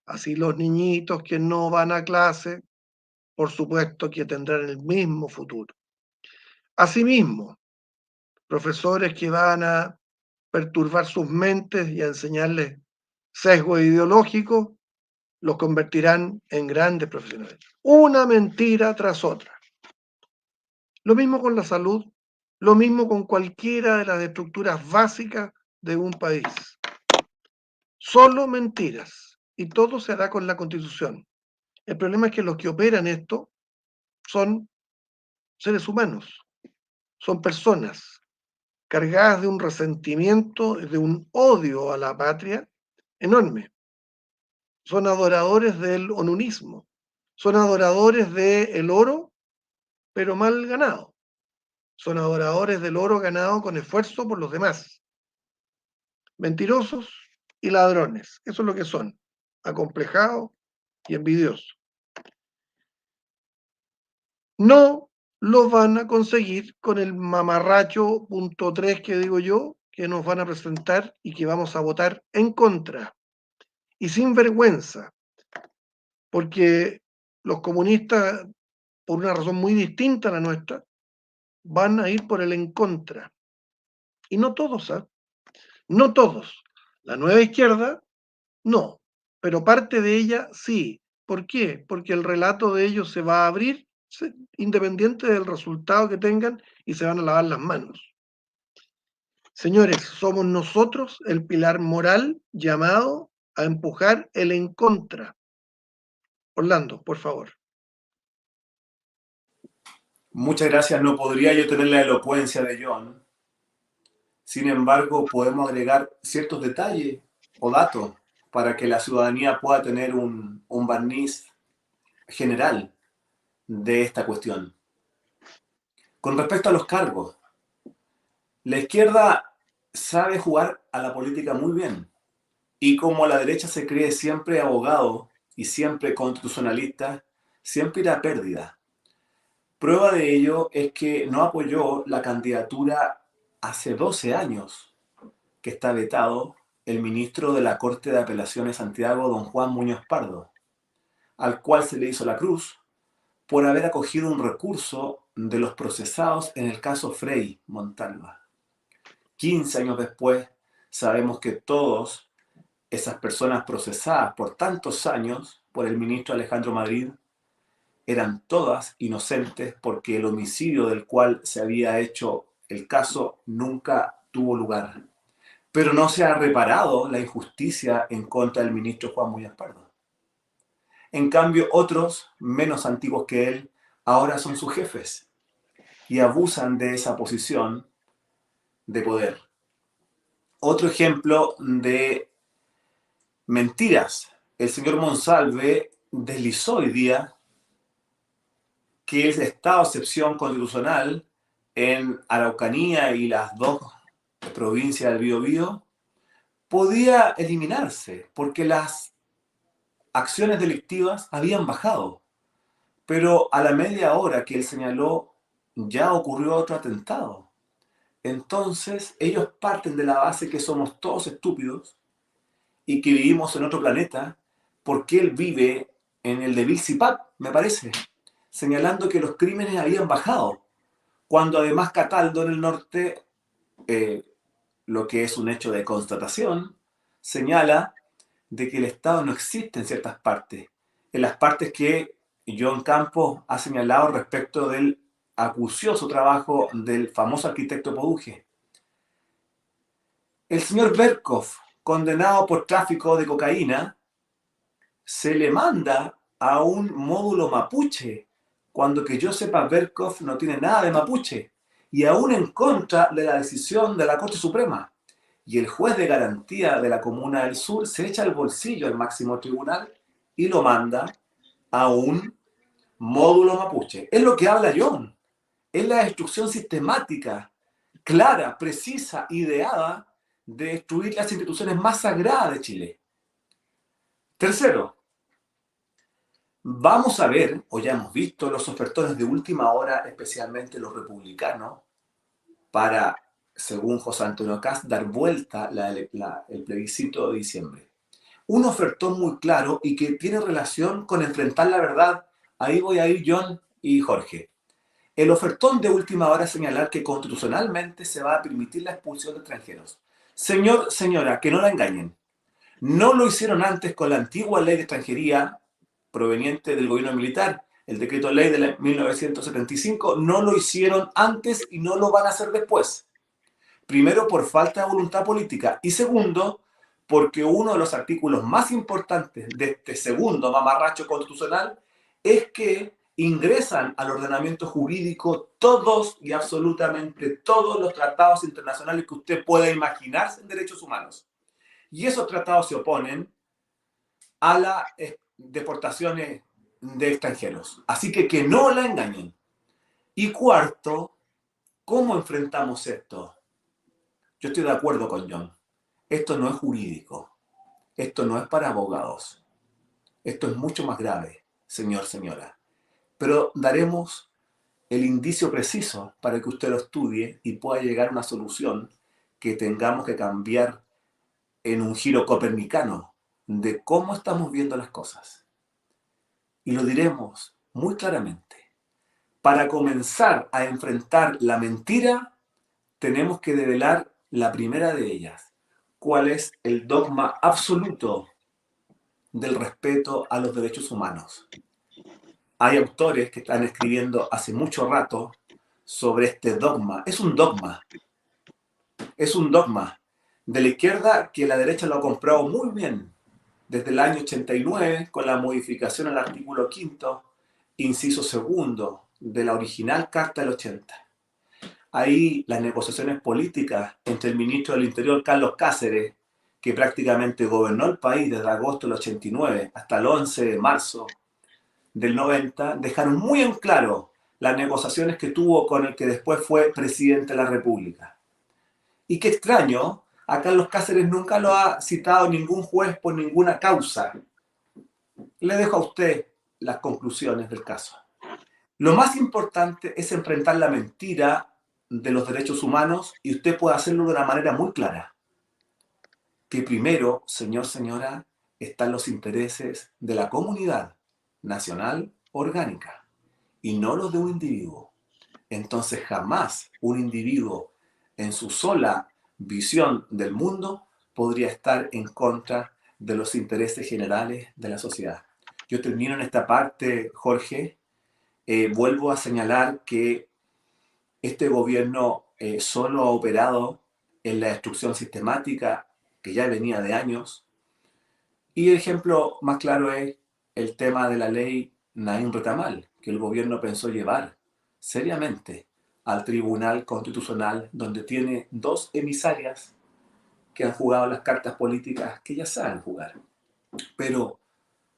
Así los niñitos que no van a clase, por supuesto que tendrán el mismo futuro. Asimismo, profesores que van a perturbar sus mentes y a enseñarles sesgo ideológico, los convertirán en grandes profesionales. Una mentira tras otra. Lo mismo con la salud, lo mismo con cualquiera de las estructuras básicas de un país. Solo mentiras. Y todo se hará con la Constitución. El problema es que los que operan esto son seres humanos, son personas cargadas de un resentimiento, de un odio a la patria enorme. Son adoradores del onunismo, son adoradores del oro, pero mal ganado. Son adoradores del oro ganado con esfuerzo por los demás. Mentirosos y ladrones, eso es lo que son, acomplejados y envidiosos. No lo van a conseguir con el mamarracho punto 3 que digo yo, que nos van a presentar y que vamos a votar en contra. Y sin vergüenza, porque los comunistas, por una razón muy distinta a la nuestra, van a ir por el en contra. Y no todos, ¿eh? No todos. La nueva izquierda, no, pero parte de ella sí. ¿Por qué? Porque el relato de ellos se va a abrir independiente del resultado que tengan y se van a lavar las manos. Señores, somos nosotros el pilar moral llamado a empujar el en contra. Orlando, por favor. Muchas gracias. No podría yo tener la elocuencia de John. Sin embargo, podemos agregar ciertos detalles o dato para que la ciudadanía pueda tener un barniz general de esta cuestión. Con respecto a los cargos, la izquierda sabe jugar a la política muy bien. Y como la derecha se cree siempre abogado y siempre constitucionalista, siempre irá a pérdida. Prueba de ello es que no apoyó la candidatura hace 12 años, que está vetado, el ministro de la Corte de Apelaciones de Santiago, don Juan Muñoz Pardo, al cual se le hizo la cruz por haber acogido un recurso de los procesados en el caso Frei Montalva. 15 años después, sabemos que todas esas personas procesadas por tantos años por el ministro Alejandro Madrid eran todas inocentes porque el homicidio del cual se había hecho el caso nunca tuvo lugar. Pero no se ha reparado la injusticia en contra del ministro Juan Muñoz Pardo. En cambio, otros, menos antiguos que él, ahora son sus jefes y abusan de esa posición de poder. Otro ejemplo de mentiras. El señor Monsalve deslizó hoy día que el estado de excepción constitucional en Araucanía y las dos provincias del Biobío podía eliminarse porque las acciones delictivas habían bajado. Pero a la media hora que él señaló ya ocurrió otro atentado. Entonces ellos parten de la base que somos todos estúpidos y que vivimos en otro planeta porque él vive en el de Vilsipat, me parece, señalando que los crímenes habían bajado, cuando además Cataldo en el norte, lo que es un hecho de constatación, señala de que el Estado no existe en ciertas partes, en las partes que John Campos ha señalado respecto del acucioso trabajo del famoso arquitecto Poduje. El señor Berkov, condenado por tráfico de cocaína, se le manda a un módulo mapuche, cuando que yo sepa Berkov no tiene nada de mapuche, y aún en contra de la decisión de la Corte Suprema. Y el juez de garantía de la Comuna del Sur se echa el bolsillo al máximo tribunal y lo manda a un módulo mapuche. Es lo que habla John. Es la destrucción sistemática, clara, precisa, ideada de destruir las instituciones más sagradas de Chile. Tercero, vamos a ver, o ya hemos visto, los ofertones de última hora, especialmente los republicanos, para, según José Antonio Kast, dar vuelta el plebiscito de diciembre. Un ofertón muy claro y que tiene relación con enfrentar la verdad. Ahí voy a ir John y Jorge. El ofertón de última hora es señalar que constitucionalmente se va a permitir la expulsión de extranjeros. Señor, señora, que no la engañen. No lo hicieron antes con la antigua ley de extranjería proveniente del gobierno militar, el decreto ley de 1975, no lo hicieron antes y no lo van a hacer después. Primero, por falta de voluntad política y segundo, porque uno de los artículos más importantes de este segundo mamarracho constitucional es que ingresan al ordenamiento jurídico todos y absolutamente todos los tratados internacionales que usted pueda imaginarse en derechos humanos. Y esos tratados se oponen a las deportaciones de extranjeros. Así que no la engañen. Y cuarto, ¿cómo enfrentamos esto? Yo estoy de acuerdo con John. Esto no es jurídico. Esto no es para abogados. Esto es mucho más grave, señor, señora. Pero daremos el indicio preciso para que usted lo estudie y pueda llegar a una solución que tengamos que cambiar en un giro copernicano de cómo estamos viendo las cosas. Y lo diremos muy claramente. Para comenzar a enfrentar la mentira, tenemos que develar la primera de ellas. ¿Cuál es el dogma absoluto del respeto a los derechos humanos? Hay autores que están escribiendo hace mucho rato sobre este dogma. Es un dogma. Es un dogma de la izquierda que la derecha lo ha comprado muy bien desde el año 89 con la modificación al artículo 5º, inciso 2 de la original Carta del 80. Ahí las negociaciones políticas entre el ministro del Interior, Carlos Cáceres, que prácticamente gobernó el país desde agosto del 89 hasta el 11 de marzo del 90, dejaron muy en claro las negociaciones que tuvo con el que después fue presidente de la República. Y qué extraño, a Carlos Cáceres nunca lo ha citado ningún juez por ninguna causa. Le dejo a usted las conclusiones del caso. Lo más importante es enfrentar la mentira de los derechos humanos y usted puede hacerlo de una manera muy clara. Que primero, señor, señora, están los intereses de la comunidad nacional orgánica y no los de un individuo. Entonces jamás un individuo en su sola visión del mundo podría estar en contra de los intereses generales de la sociedad. Yo termino en esta parte, Jorge. Vuelvo a señalar que este gobierno solo ha operado en la destrucción sistemática que ya venía de años. Y el ejemplo más claro es el tema de la ley Naim Retamal, que el gobierno pensó llevar seriamente al Tribunal Constitucional, donde tiene dos emisarias que han jugado las cartas políticas que ya saben jugar. Pero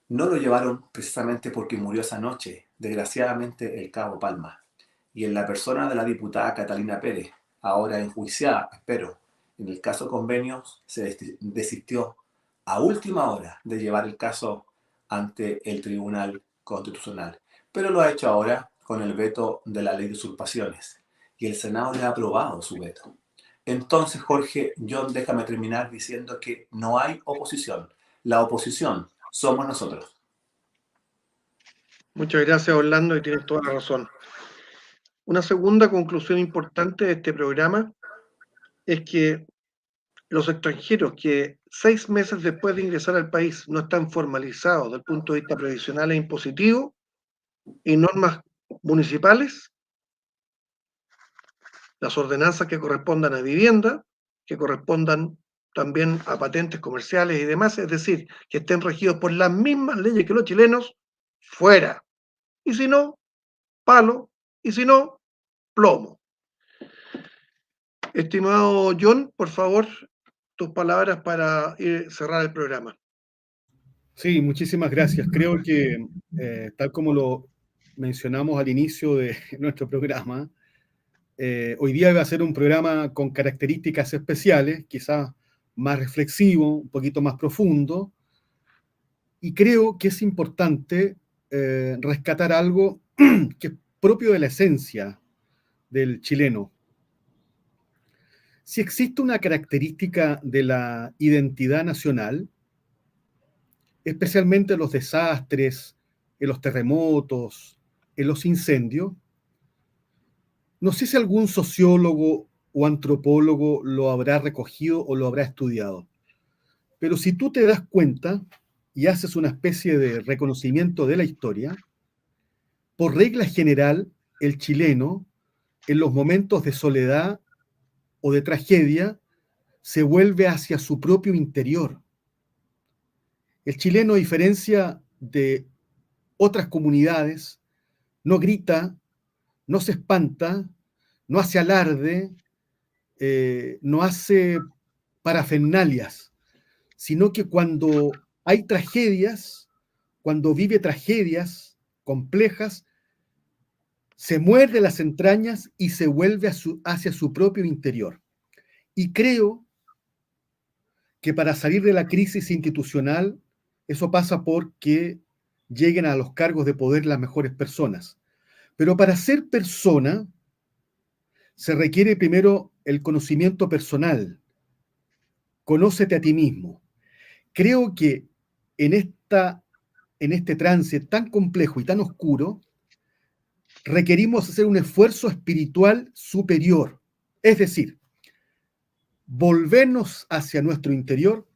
no lo llevaron precisamente porque murió esa noche, desgraciadamente, el cabo Palma. Y en la persona de la diputada Catalina Pérez, ahora enjuiciada, espero, en el caso Convenios, se desistió a última hora de llevar el caso ante el Tribunal Constitucional. Pero lo ha hecho ahora con el veto de la ley de usurpaciones. Y el Senado le ha aprobado su veto. Entonces, Jorge, John, déjame terminar diciendo que no hay oposición. La oposición somos nosotros. Muchas gracias, Orlando, y tienes toda la razón. Una segunda conclusión importante de este programa es que los extranjeros que 6 meses después de ingresar al país no están formalizados desde el punto de vista previsional e impositivo y normas municipales, las ordenanzas que correspondan a vivienda, que correspondan también a patentes comerciales y demás, es decir, que estén regidos por las mismas leyes que los chilenos, fuera. Y si no, palo, y si no, plomo. Estimado John, por favor, tus palabras para cerrar el programa. Sí, muchísimas gracias. Creo que, tal como lo mencionamos al inicio de nuestro programa, hoy día va a ser un programa con características especiales, quizás más reflexivo, un poquito más profundo, y creo que es importante rescatar algo que es propio de la esencia del chileno. Si existe una característica de la identidad nacional, especialmente en los desastres, en los terremotos, en los incendios, no sé si algún sociólogo o antropólogo lo habrá recogido o lo habrá estudiado, pero si tú te das cuenta y haces una especie de reconocimiento de la historia, por regla general, el chileno, en los momentos de soledad o de tragedia, se vuelve hacia su propio interior. El chileno, a diferencia de otras comunidades, no grita, no se espanta, no hace alarde, no hace parafernalias, sino que cuando hay tragedias, cuando vive tragedias complejas, se muerde las entrañas y se vuelve hacia su propio interior. Y creo que para salir de la crisis institucional, eso pasa por que lleguen a los cargos de poder las mejores personas. Pero para ser persona, se requiere primero el conocimiento personal. Conócete a ti mismo. Creo que en este trance tan complejo y tan oscuro, requerimos hacer un esfuerzo espiritual superior. Es decir, volvernos hacia nuestro interior,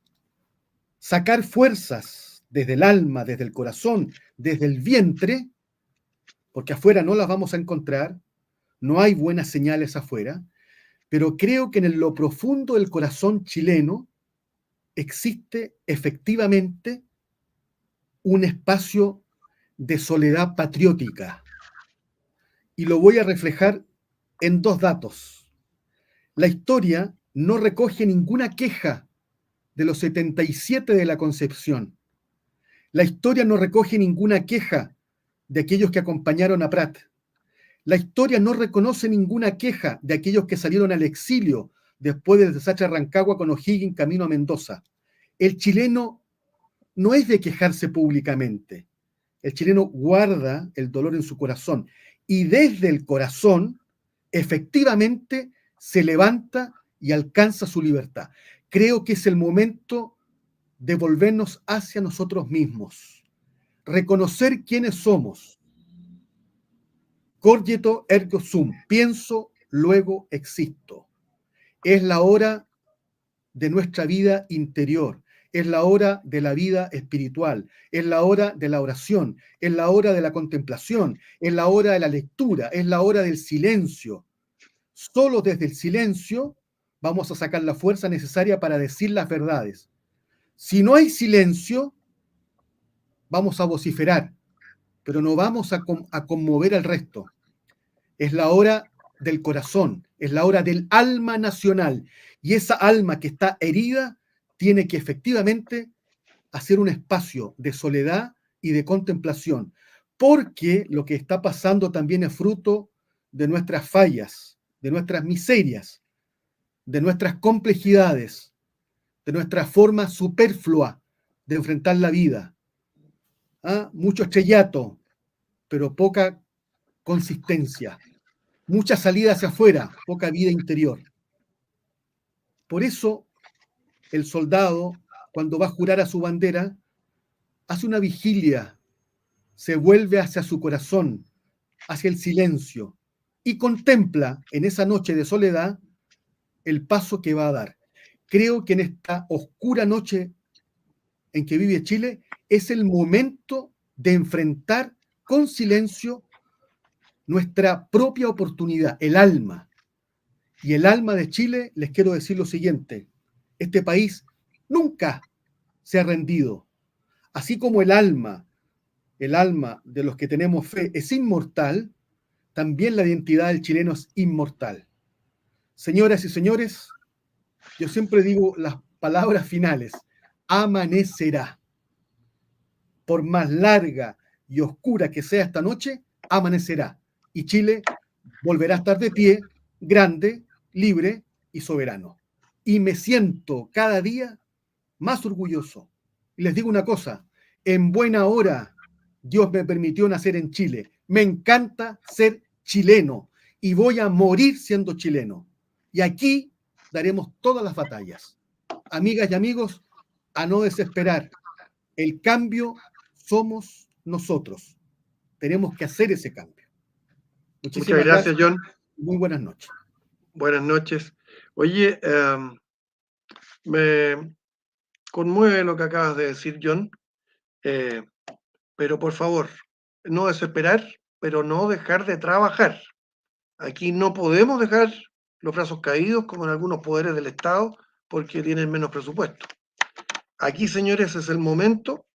sacar fuerzas desde el alma, desde el corazón, desde el vientre, porque afuera no las vamos a encontrar, no hay buenas señales afuera, pero creo que en lo profundo del corazón chileno existe efectivamente un espacio de soledad patriótica. Y lo voy a reflejar en 2 datos. La historia no recoge ninguna queja de los 77 de la Concepción. La historia no recoge ninguna queja de aquellos que acompañaron a Prat. La historia no reconoce ninguna queja de aquellos que salieron al exilio después del desastre de Rancagua con O'Higgins camino a Mendoza. El chileno no es de quejarse públicamente. El chileno guarda el dolor en su corazón y desde el corazón efectivamente se levanta y alcanza su libertad. Creo que es el momento de volvernos hacia nosotros mismos, reconocer quiénes somos. Cogito ergo sum, pienso, luego existo. Es la hora de nuestra vida interior, es la hora de la vida espiritual, es la hora de la oración, es la hora de la contemplación, es la hora de la lectura, es la hora del silencio. Solo desde el silencio vamos a sacar la fuerza necesaria para decir las verdades. Si no hay silencio, vamos a vociferar, pero no vamos a conmover al resto. Es la hora del corazón, es la hora del alma nacional. Y esa alma que está herida tiene que efectivamente hacer un espacio de soledad y de contemplación, porque lo que está pasando también es fruto de nuestras fallas, de nuestras miserias, de nuestras complejidades, de nuestra forma superflua de enfrentar la vida. ¿Ah? Mucho estrellato, pero poca consistencia. Mucha salida hacia afuera, poca vida interior. Por eso el soldado, cuando va a jurar a su bandera, hace una vigilia, se vuelve hacia su corazón, hacia el silencio, y contempla en esa noche de soledad el paso que va a dar. Creo que en esta oscura noche en que vive Chile es el momento de enfrentar con silencio nuestra propia oportunidad, el alma. Y el alma de Chile, les quiero decir lo siguiente: este país nunca se ha rendido. Así como el alma de los que tenemos fe es inmortal, también la identidad del chileno es inmortal. Señoras y señores, yo siempre digo las palabras finales: amanecerá. Por más larga y oscura que sea esta noche, amanecerá. Y Chile volverá a estar de pie, grande, libre y soberano. Y me siento cada día más orgulloso. Y les digo una cosa: en buena hora Dios me permitió nacer en Chile. Me encanta ser chileno y voy a morir siendo chileno. Y aquí daremos todas las batallas. Amigas y amigos, a no desesperar. El cambio somos nosotros. Tenemos que hacer ese cambio. Muchas Muchísimas gracias, gracias. John. Muy buenas noches. Buenas noches. Oye, me conmueve lo que acabas de decir, John, eh, pero por favor, no desesperar, pero no dejar de trabajar. Aquí no podemos dejar los brazos caídos como en algunos poderes del Estado porque tienen menos presupuesto. Aquí, señores, es el momento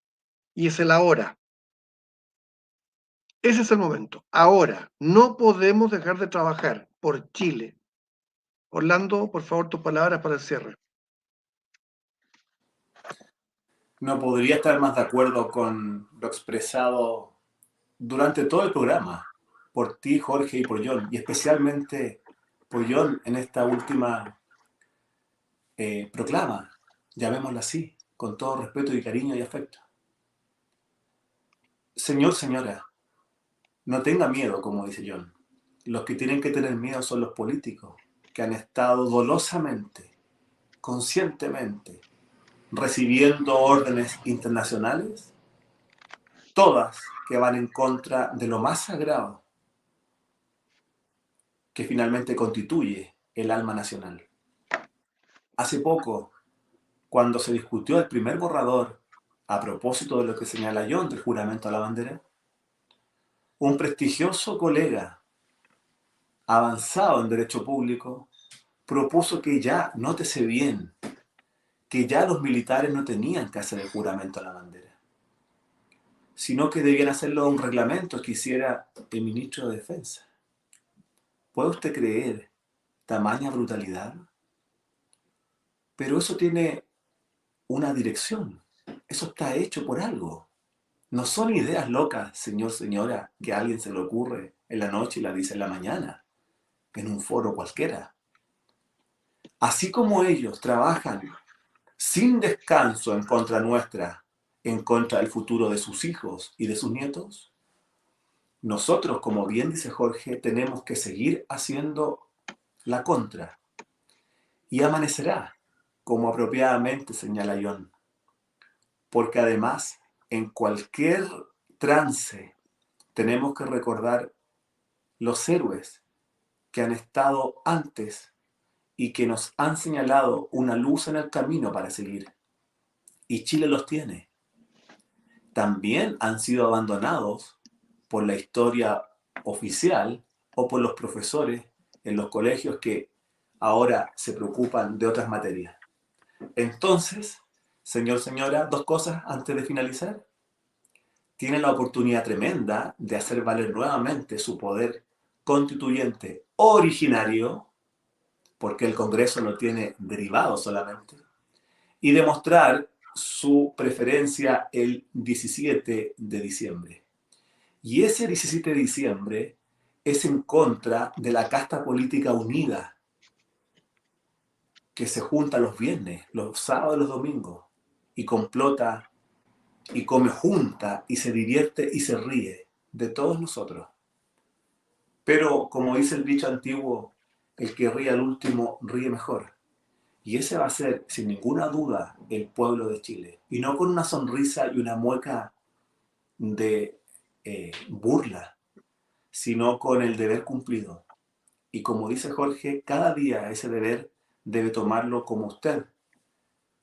y es el ahora. Ese es el momento. Ahora, no podemos dejar de trabajar por Chile. Orlando, por favor, tus palabras para el cierre. No podría estar más de acuerdo con lo expresado durante todo el programa por ti, Jorge, y por John, y especialmente por John en esta última proclama, llamémosla así, con todo respeto y cariño y afecto. Señor, señora, no tenga miedo, como dice John. Los que tienen que tener miedo son los políticos, que han estado dolosamente, conscientemente, recibiendo órdenes internacionales, todas que van en contra de lo más sagrado que finalmente constituye el alma nacional. Hace poco, cuando se discutió el primer borrador, a propósito de lo que señala John del juramento a la bandera, un prestigioso colega avanzado en derecho público propuso que ya, nótese bien, que ya los militares no tenían que hacer el juramento a la bandera, sino que debían hacerlo un reglamento que hiciera el ministro de Defensa. ¿Puede usted creer tamaña brutalidad? Pero eso tiene una dirección. Eso está hecho por algo. No son ideas locas, señor, señora, que a alguien se le ocurre en la noche y la dice en la mañana, en un foro cualquiera. Así como ellos trabajan sin descanso en contra nuestra, en contra del futuro de sus hijos y de sus nietos, nosotros, como bien dice Jorge, tenemos que seguir haciendo la contra. Y amanecerá, como apropiadamente señala John, porque además, en cualquier trance, tenemos que recordar los héroes que han estado antes y que nos han señalado una luz en el camino para seguir. Y Chile los tiene. También han sido abandonados por la historia oficial o por los profesores en los colegios que ahora se preocupan de otras materias. Entonces, señor, señora, dos cosas antes de finalizar. Tiene la oportunidad tremenda de hacer valer nuevamente su poder constituyente originario, porque el Congreso lo tiene derivado solamente, y demostrar su preferencia el 17 de diciembre. Y ese 17 de diciembre es en contra de la casta política unida que se junta los viernes, los sábados y los domingos, y complota y come junta y se divierte y se ríe de todos nosotros. Pero como dice el dicho antiguo, el que ríe al último ríe mejor. Y ese va a ser, sin ninguna duda, el pueblo de Chile. Y no con una sonrisa y una mueca de burla, sino con el deber cumplido. Y como dice Jorge, cada día ese deber debe tomarlo como usted,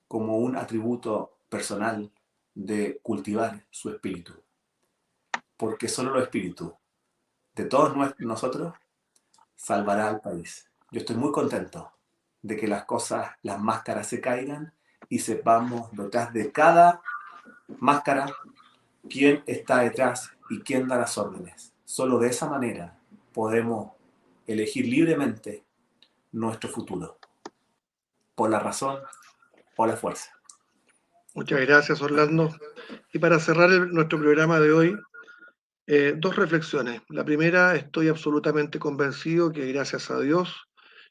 como un atributo personal de cultivar su espíritu. Porque solo el espíritu de todos nosotros salvará al país. Yo estoy muy contento de que las cosas, las máscaras se caigan y sepamos detrás de cada máscara quién está detrás y quién da las órdenes. Solo de esa manera podemos elegir libremente nuestro futuro, por la razón o la fuerza. Muchas gracias, Orlando. Y para cerrar nuestro programa de hoy, dos reflexiones. La primera, estoy absolutamente convencido que gracias a Dios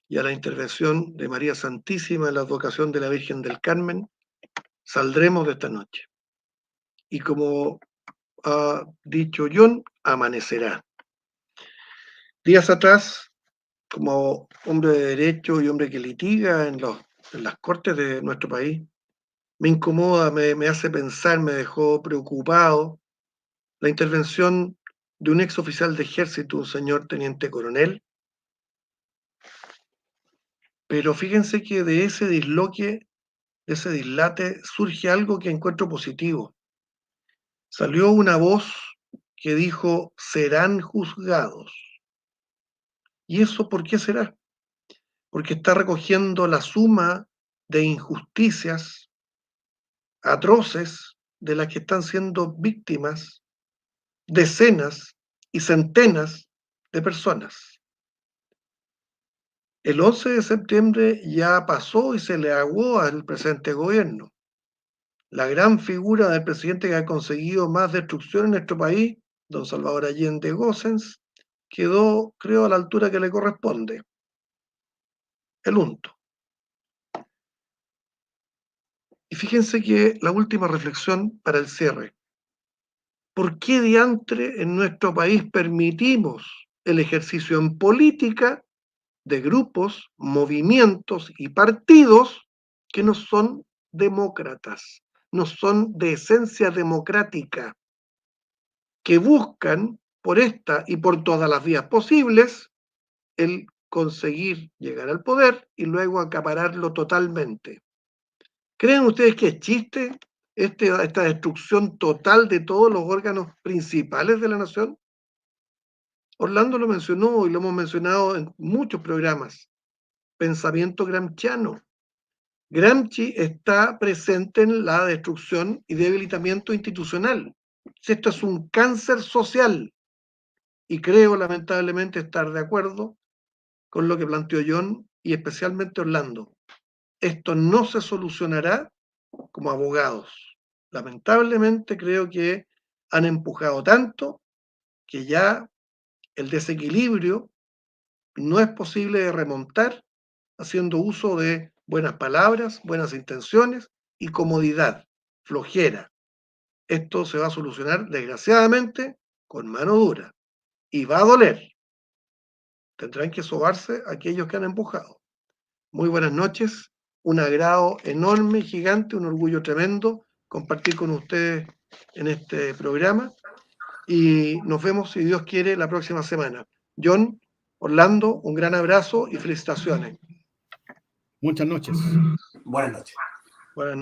y a la intervención de María Santísima en la advocación de la Virgen del Carmen, saldremos de esta noche. Y como ha dicho John, amanecerá. Días atrás, como hombre de derecho y hombre que litiga en las cortes de nuestro país, me incomoda, me hace pensar, me dejó preocupado la intervención de un ex oficial de ejército, un señor teniente coronel. Pero fíjense que de ese disloque, de ese dislate, surge algo que encuentro positivo. Salió una voz que dijo, serán juzgados. ¿Y eso por qué será? Porque está recogiendo la suma de injusticias atroces de las que están siendo víctimas decenas y centenas de personas. El 11 de septiembre ya pasó y se le aguó al presente gobierno. La gran figura del presidente que ha conseguido más destrucción en nuestro país, don Salvador Allende Gossens, quedó, creo, a la altura que le corresponde, el unto. Y fíjense que la última reflexión para el cierre. ¿Por qué diantre en nuestro país permitimos el ejercicio en política de grupos, movimientos y partidos que no son demócratas, no son de esencia democrática, que buscan por esta y por todas las vías posibles el conseguir llegar al poder y luego acapararlo totalmente? ¿Creen ustedes que es chiste esta destrucción total de todos los órganos principales de la nación? Orlando lo mencionó y lo hemos mencionado en muchos programas. Pensamiento gramsciano. Gramsci está presente en la destrucción y debilitamiento institucional. Esto es un cáncer social y creo lamentablemente estar de acuerdo con lo que planteó John y especialmente Orlando. Esto no se solucionará como abogados. Lamentablemente creo que han empujado tanto que ya el desequilibrio no es posible de remontar haciendo uso de buenas palabras, buenas intenciones y comodidad, flojera. Esto se va a solucionar, desgraciadamente, con mano dura. Y va a doler. Tendrán que sobarse aquellos que han empujado. Muy buenas noches. Un agrado enorme, gigante, un orgullo tremendo compartir con ustedes en este programa. Y nos vemos, si Dios quiere, la próxima semana. John, Orlando, un gran abrazo y felicitaciones. Muchas noches. Buenas noches. Buenas